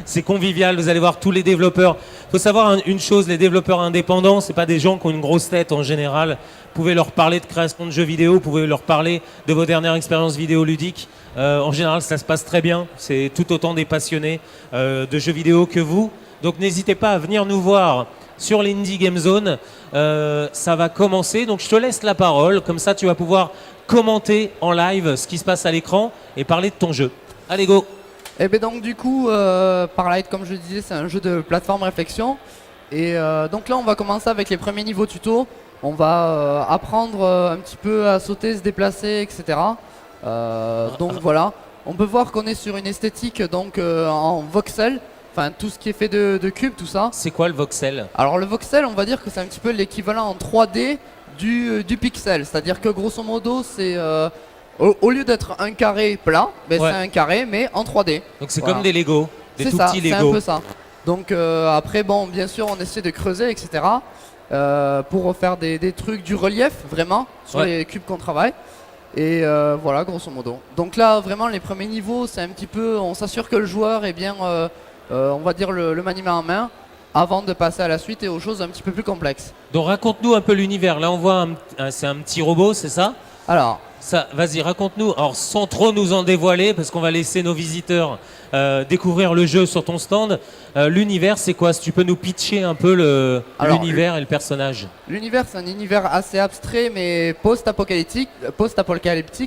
Speaker 1: C'est convivial, vous allez voir tous les développeurs. Il faut savoir une chose, les développeurs indépendants, ce n'est pas des gens qui ont une grosse tête en général. Vous pouvez leur parler de création de jeux vidéo, vous pouvez leur parler de vos dernières expériences vidéoludiques. En général, ça se passe très bien. C'est tout autant des passionnés de jeux vidéo que vous. Donc n'hésitez pas à venir nous voir sur l'Indie Game Zone. Ça va commencer, donc je te laisse la parole. Comme ça, tu vas pouvoir commenter en live ce qui se passe à l'écran et parler de ton jeu. Allez, go!
Speaker 8: Et bien donc du coup, Paralights, comme je le disais, c'est un jeu de plateforme réflexion. Et donc là, on va commencer avec les premiers niveaux tuto. On va apprendre un petit peu à sauter, se déplacer, etc. Donc voilà, on peut voir qu'on est sur une esthétique donc en voxel. Enfin, tout ce qui est fait de cubes, tout ça.
Speaker 1: C'est quoi le voxel?
Speaker 8: Alors le voxel, on va dire que c'est un petit peu l'équivalent en 3D du pixel. C'est-à-dire que grosso modo, c'est au lieu d'être un carré plat, ben
Speaker 1: Ouais.
Speaker 8: c'est un carré mais en 3D.
Speaker 1: Donc c'est
Speaker 8: Voilà.
Speaker 1: comme des Lego, des
Speaker 8: C'est
Speaker 1: tout
Speaker 8: ça,
Speaker 1: petits
Speaker 8: c'est un
Speaker 1: Lego.
Speaker 8: peu ça. Donc après, bon, bien sûr, on essaie de creuser, etc. Pour faire des trucs, du relief, vraiment, sur
Speaker 1: Ouais.
Speaker 8: les cubes qu'on travaille. Et voilà, grosso modo. Donc là, vraiment, les premiers niveaux, c'est un petit peu, on s'assure que le joueur est bien, on va dire, le maniement en main, avant de passer à la suite et aux choses un petit peu plus complexes.
Speaker 1: Donc raconte-nous un peu l'univers. Là, on voit c'est un petit robot, c'est ça?
Speaker 8: Alors,
Speaker 1: Ça, vas-y, raconte-nous. Alors, sans trop nous en dévoiler, parce qu'on va laisser nos visiteurs découvrir le jeu sur ton stand. L'univers, c'est quoi? Si tu peux nous pitcher un peu
Speaker 8: Alors,
Speaker 1: l'univers et le personnage.
Speaker 8: l'univers, c'est un univers assez abstrait, mais post-apocalyptique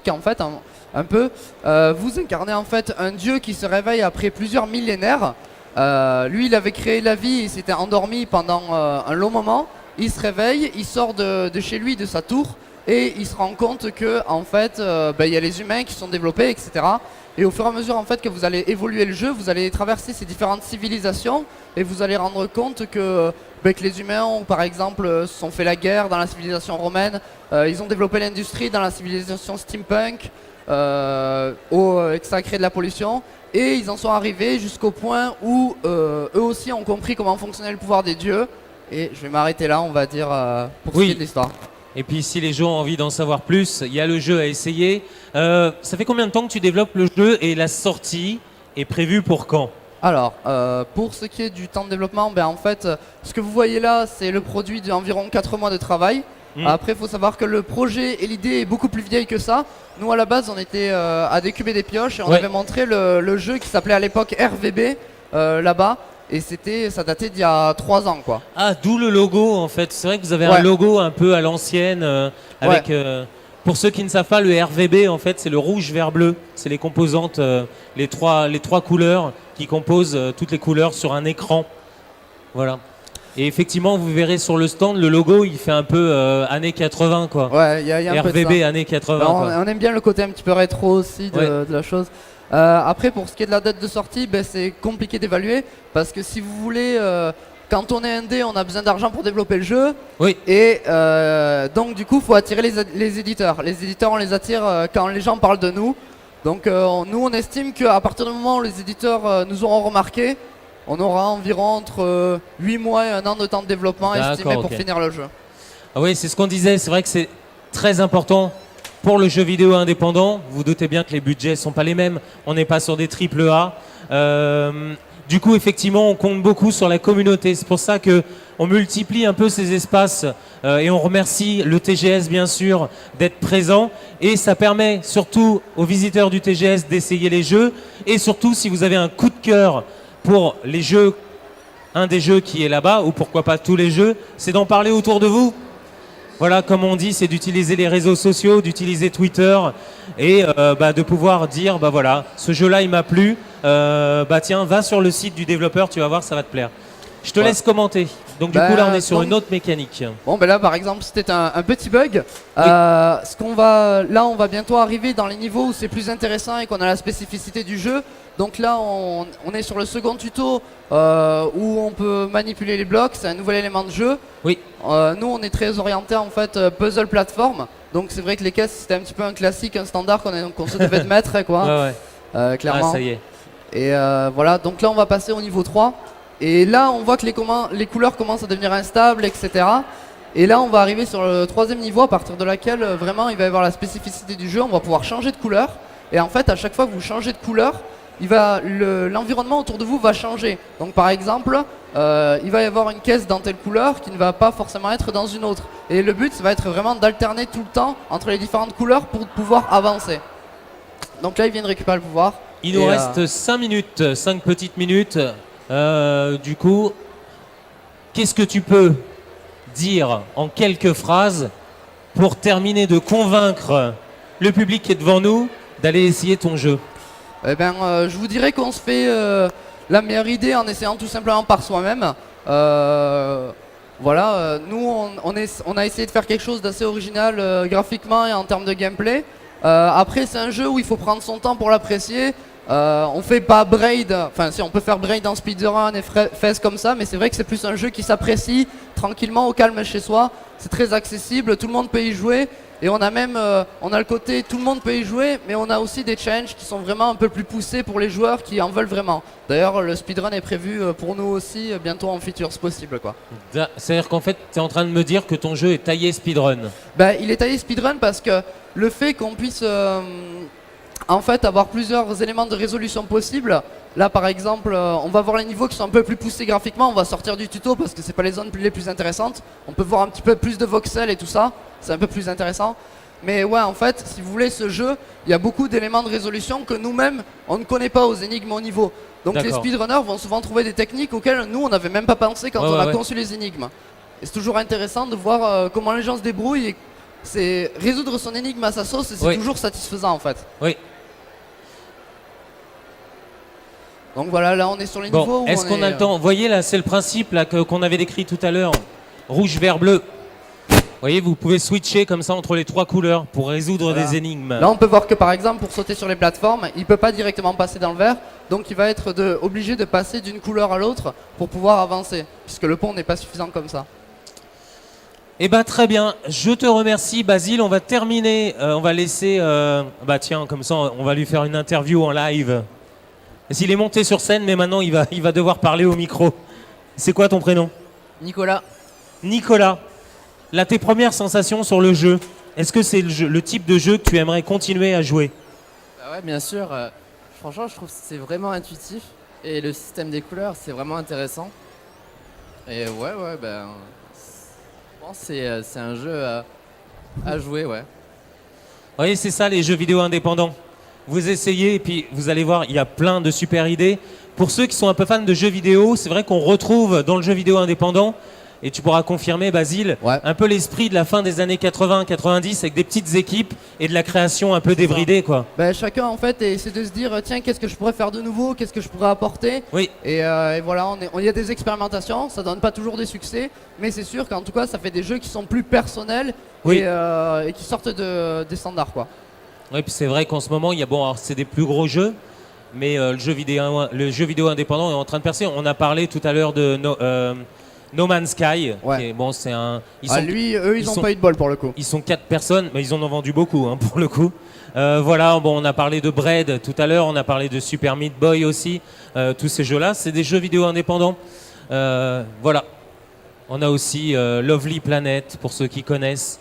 Speaker 8: en fait, un peu. Vous incarnez en fait un dieu qui se réveille après plusieurs millénaires. Lui, il avait créé la vie, il s'était endormi pendant un long moment. Il se réveille, il sort de chez lui, de sa tour, et il se rend compte que en fait, il y a les humains qui sont développés, etc. Et au fur et à mesure en fait que vous allez évoluer le jeu, vous allez traverser ces différentes civilisations et vous allez rendre compte que les humains ont par exemple se sont fait la guerre dans la civilisation romaine, ils ont développé l'industrie dans la civilisation steampunk, et que ça a créé de la pollution. Et ils en sont arrivés jusqu'au point où eux aussi ont compris comment fonctionnait le pouvoir des dieux. Et je vais m'arrêter là, on va dire, pour ce qui est de l'histoire.
Speaker 1: Et puis, si les gens ont envie d'en savoir plus, il y a le jeu à essayer. Ça fait combien de temps que tu développes le jeu et la sortie est prévue pour quand?
Speaker 8: Alors, pour ce qui est du temps de développement, en fait, ce que vous voyez là, c'est le produit d'environ 4 mois de travail. Après, il faut savoir que le projet et l'idée est beaucoup plus vieille que ça. Nous, à la base, on était à décuber des pioches et on avait montré le jeu qui s'appelait à l'époque RVB, là-bas. Et ça datait d'il y a 3 ans, quoi.
Speaker 1: Ah, d'où le logo, en fait. C'est vrai que vous avez un logo un peu à l'ancienne, avec... pour ceux qui ne savent pas, le RVB, en fait, c'est le rouge, vert, bleu. C'est les composantes, les trois couleurs qui composent toutes les couleurs sur un écran. Voilà. Et effectivement, vous verrez sur le stand, le logo, il fait un peu années 80, quoi.
Speaker 8: Ouais, il y a un peu de
Speaker 1: RVB,
Speaker 8: ça.
Speaker 1: années 80,
Speaker 8: on aime bien le côté un petit peu rétro aussi de la chose. Après, pour ce qui est de la date de sortie, c'est compliqué d'évaluer parce que si vous voulez, quand on est indé, on a besoin d'argent pour développer le jeu.
Speaker 1: Oui.
Speaker 8: Et donc, du coup, il faut attirer les éditeurs. Les éditeurs, on les attire quand les gens parlent de nous. Donc, nous, on estime qu'à partir du moment où les éditeurs nous auront remarqué, on aura environ entre 8 mois et 1 an de temps de développement estimé pour finir le jeu.
Speaker 1: Ah oui, c'est ce qu'on disait. C'est vrai que c'est très important. Pour le jeu vidéo indépendant, vous doutez bien que les budgets ne sont pas les mêmes. On n'est pas sur des AAA. Du coup, effectivement, on compte beaucoup sur la communauté. C'est pour ça que on multiplie un peu ces espaces et on remercie le TGS, bien sûr, d'être présent. Et ça permet surtout aux visiteurs du TGS d'essayer les jeux. Et surtout, si vous avez un coup de cœur pour les jeux, un des jeux qui est là-bas, ou pourquoi pas tous les jeux, c'est d'en parler autour de vous. Voilà, comme on dit, c'est d'utiliser les réseaux sociaux, d'utiliser Twitter et de pouvoir dire, bah voilà, ce jeu-là, il m'a plu. Tiens, va sur le site du développeur, tu vas voir, ça va te plaire. Je te laisse commenter. Donc du coup, là, on est sur une autre mécanique.
Speaker 8: Bon, ben là, par exemple, c'était un petit bug. Là, on va bientôt arriver dans les niveaux où c'est plus intéressant et qu'on a la spécificité du jeu. Donc là, on est sur le second tuto où on peut manipuler les blocs. C'est un nouvel élément de jeu.
Speaker 1: Oui.
Speaker 8: Nous, on est très orienté en fait puzzle plateforme. Donc c'est vrai que les caisses, c'était un petit peu un classique, un standard qu'on se devait de mettre, quoi.
Speaker 1: Ouais.
Speaker 8: Clairement.
Speaker 1: Ah, ça y est.
Speaker 8: Et voilà, donc là, on va passer au niveau 3. Et là, on voit que les couleurs commencent à devenir instables, etc. Et là, on va arriver sur le 3e niveau, à partir de laquelle vraiment il va y avoir la spécificité du jeu. On va pouvoir changer de couleur. Et en fait, à chaque fois que vous changez de couleur, l'environnement autour de vous va changer. Donc par exemple, il va y avoir une caisse dans telle couleur qui ne va pas forcément être dans une autre. Et le but, ça va être vraiment d'alterner tout le temps entre les différentes couleurs pour pouvoir avancer. Donc là, il vient de récupérer le pouvoir.
Speaker 1: Il nous reste 5 minutes, 5 petites minutes. Du coup, qu'est-ce que tu peux dire en quelques phrases pour terminer de convaincre le public qui est devant nous d'aller essayer ton jeu?
Speaker 8: Je vous dirais qu'on se fait la meilleure idée en essayant tout simplement par soi-même. Nous, on a essayé de faire quelque chose d'assez original graphiquement et en termes de gameplay. Après, c'est un jeu où il faut prendre son temps pour l'apprécier. On fait pas Braid, enfin si on peut faire Braid en speedrun et Fez comme ça, mais c'est vrai que c'est plus un jeu qui s'apprécie tranquillement au calme chez soi. C'est très accessible, tout le monde peut y jouer. Et on a même, on a le côté tout le monde peut y jouer, mais on a aussi des challenges qui sont vraiment un peu plus poussés pour les joueurs qui en veulent vraiment. D'ailleurs, le speedrun est prévu pour nous aussi bientôt en features possibles, quoi.
Speaker 1: C'est-à-dire qu'en fait, tu es en train de me dire que ton jeu est taillé speedrun.
Speaker 8: Il est taillé speedrun parce que le fait qu'on puisse en fait avoir plusieurs éléments de résolution possibles. Là par exemple, on va voir les niveaux qui sont un peu plus poussés graphiquement, on va sortir du tuto parce que c'est pas les zones les plus intéressantes. On peut voir un petit peu plus de voxels et tout ça, c'est un peu plus intéressant. Mais ouais, en fait, si vous voulez, ce jeu, il y a beaucoup d'éléments de résolution que nous-mêmes, on ne connaît pas aux énigmes au niveau. Donc les speedrunners vont souvent trouver des techniques auxquelles nous, on n'avait même pas pensé quand on a conçu les énigmes. Et c'est toujours intéressant de voir comment les gens se débrouillent. C'est résoudre son énigme à sa sauce et c'est toujours satisfaisant en fait.
Speaker 1: Oui.
Speaker 8: Donc voilà, là on est sur les niveaux où
Speaker 1: est-ce qu'on a le temps? Vous voyez là, c'est le principe là qu'on avait décrit tout à l'heure. Rouge, vert, bleu. Vous voyez, vous pouvez switcher comme ça entre les 3 couleurs pour résoudre des énigmes.
Speaker 8: Là on peut voir que par exemple pour sauter sur les plateformes, il peut pas directement passer dans le vert. Donc il va être obligé de passer d'une couleur à l'autre pour pouvoir avancer. Puisque le pont n'est pas suffisant comme ça.
Speaker 1: Eh ben très bien, je te remercie Basile, on va terminer, on va laisser, tiens, comme ça on va lui faire une interview en live. S'il est monté sur scène, mais maintenant il va devoir parler au micro. C'est quoi ton prénom?
Speaker 9: Nicolas.
Speaker 1: Nicolas, là tes premières sensations sur le jeu, est-ce que c'est le type de jeu que tu aimerais continuer à jouer?
Speaker 9: Ouais, bien sûr, franchement je trouve que c'est vraiment intuitif et le système des couleurs c'est vraiment intéressant. Et c'est un jeu à jouer, ouais.
Speaker 1: Oui, c'est ça les jeux vidéo indépendants. Vous essayez et puis vous allez voir, il y a plein de super idées. Pour ceux qui sont un peu fans de jeux vidéo, c'est vrai qu'on retrouve dans le jeu vidéo indépendant, et tu pourras confirmer Basile, un peu l'esprit de la fin des années 80-90 avec des petites équipes et de la création un peu débridée, quoi.
Speaker 8: Chacun en fait essaie de se dire tiens, qu'est-ce que je pourrais faire de nouveau, qu'est-ce que je pourrais apporter.
Speaker 1: Oui.
Speaker 8: Et voilà, il y a des expérimentations, ça donne pas toujours des succès, mais c'est sûr qu'en tout cas ça fait des jeux qui sont plus personnels et qui sortent des standards, quoi.
Speaker 1: Oui, puis c'est vrai qu'en ce moment, il y a c'est des plus gros jeux, mais le jeu vidéo indépendant est en train de percer. On a parlé tout à l'heure de No Man's Sky.
Speaker 8: Ouais.
Speaker 1: Qui est, c'est un.
Speaker 8: Ils n'ont pas eu de bol pour le coup.
Speaker 1: Ils sont 4 personnes, mais ils en ont vendu beaucoup pour le coup. On a parlé de Braid tout à l'heure, on a parlé de Super Meat Boy aussi. Tous ces jeux-là, c'est des jeux vidéo indépendants. Voilà. On a aussi Lovely Planet pour ceux qui connaissent.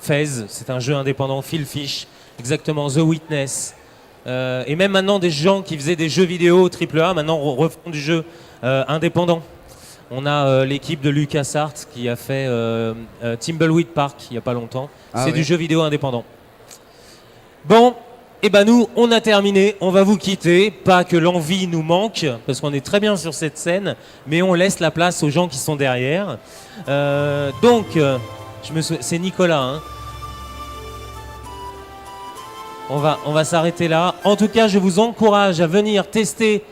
Speaker 8: Fez,
Speaker 1: c'est un jeu indépendant. Phil Fish, exactement. The Witness. et même maintenant des gens qui faisaient des jeux vidéo AAA, maintenant refont du jeu indépendant. On a l'équipe de LucasArts qui a fait Thimbleweed Park il n'y a pas longtemps.
Speaker 8: Ah
Speaker 1: C'est
Speaker 8: oui.
Speaker 1: du jeu vidéo indépendant. Bon, et ben nous, on a terminé. On va vous quitter. Pas que l'envie nous manque, parce qu'on est très bien sur cette scène, mais on laisse la place aux gens qui sont derrière. C'est Nicolas. Hein. On va s'arrêter là. En tout cas, je vous encourage à venir tester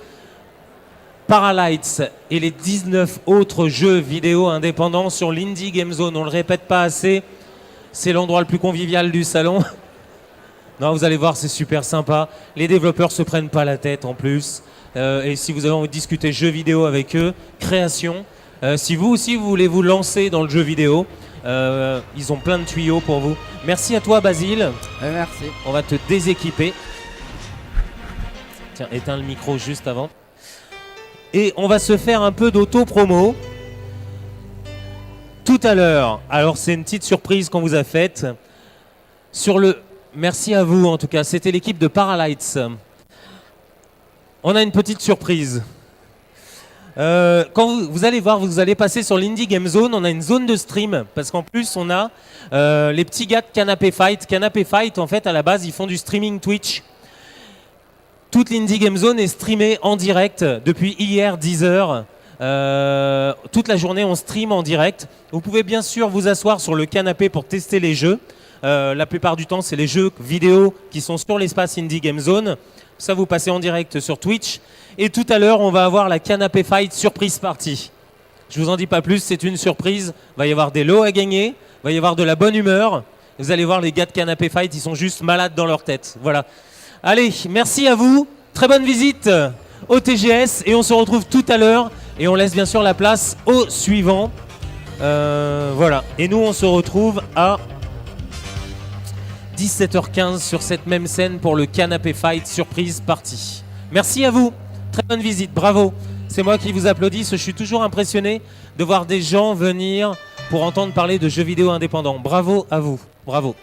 Speaker 1: Paralights et les 19 autres jeux vidéo indépendants sur l'Indie Game Zone. On le répète pas assez, c'est l'endroit le plus convivial du salon. Non, vous allez voir, c'est super sympa. Les développeurs se prennent pas la tête en plus. Et si vous avez envie de discuter jeux vidéo avec eux, création. Si vous aussi vous voulez vous lancer dans le jeu vidéo, ils ont plein de tuyaux pour vous. Merci à toi, Basile.
Speaker 8: Merci.
Speaker 1: On va te déséquiper. Tiens, éteins le micro juste avant. Et on va se faire un peu d'auto-promo. Tout à l'heure, alors c'est une petite surprise qu'on vous a faite. Merci à vous en tout cas, c'était l'équipe de Paralights. On a une petite surprise. Quand vous allez voir, vous allez passer sur l'Indie Game Zone, on a une zone de stream, parce qu'en plus on a les petits gars de Canapé Fight. Canapé Fight, en fait, à la base, ils font du streaming Twitch. Toute l'Indie Game Zone est streamée en direct depuis hier 10h. Toute la journée, on stream en direct. Vous pouvez bien sûr vous asseoir sur le canapé pour tester les jeux. La plupart du temps, c'est les jeux vidéo qui sont sur l'espace Indie Game Zone. Ça, vous passez en direct sur Twitch. Et tout à l'heure, on va avoir la Canapé Fight Surprise Party. Je vous en dis pas plus, c'est une surprise. Il va y avoir des lots à gagner, il va y avoir de la bonne humeur. Vous allez voir, les gars de Canapé Fight, ils sont juste malades dans leur tête. Voilà. Allez, merci à vous. Très bonne visite au TGS. Et on se retrouve tout à l'heure. Et on laisse bien sûr la place au suivant. Voilà. Et nous, on se retrouve à 17h15 sur cette même scène pour le Canapé Fight Surprise Party. Merci à vous. Très bonne visite. Bravo. C'est moi qui vous applaudis. Je suis toujours impressionné de voir des gens venir pour entendre parler de jeux vidéo indépendants. Bravo à vous. Bravo.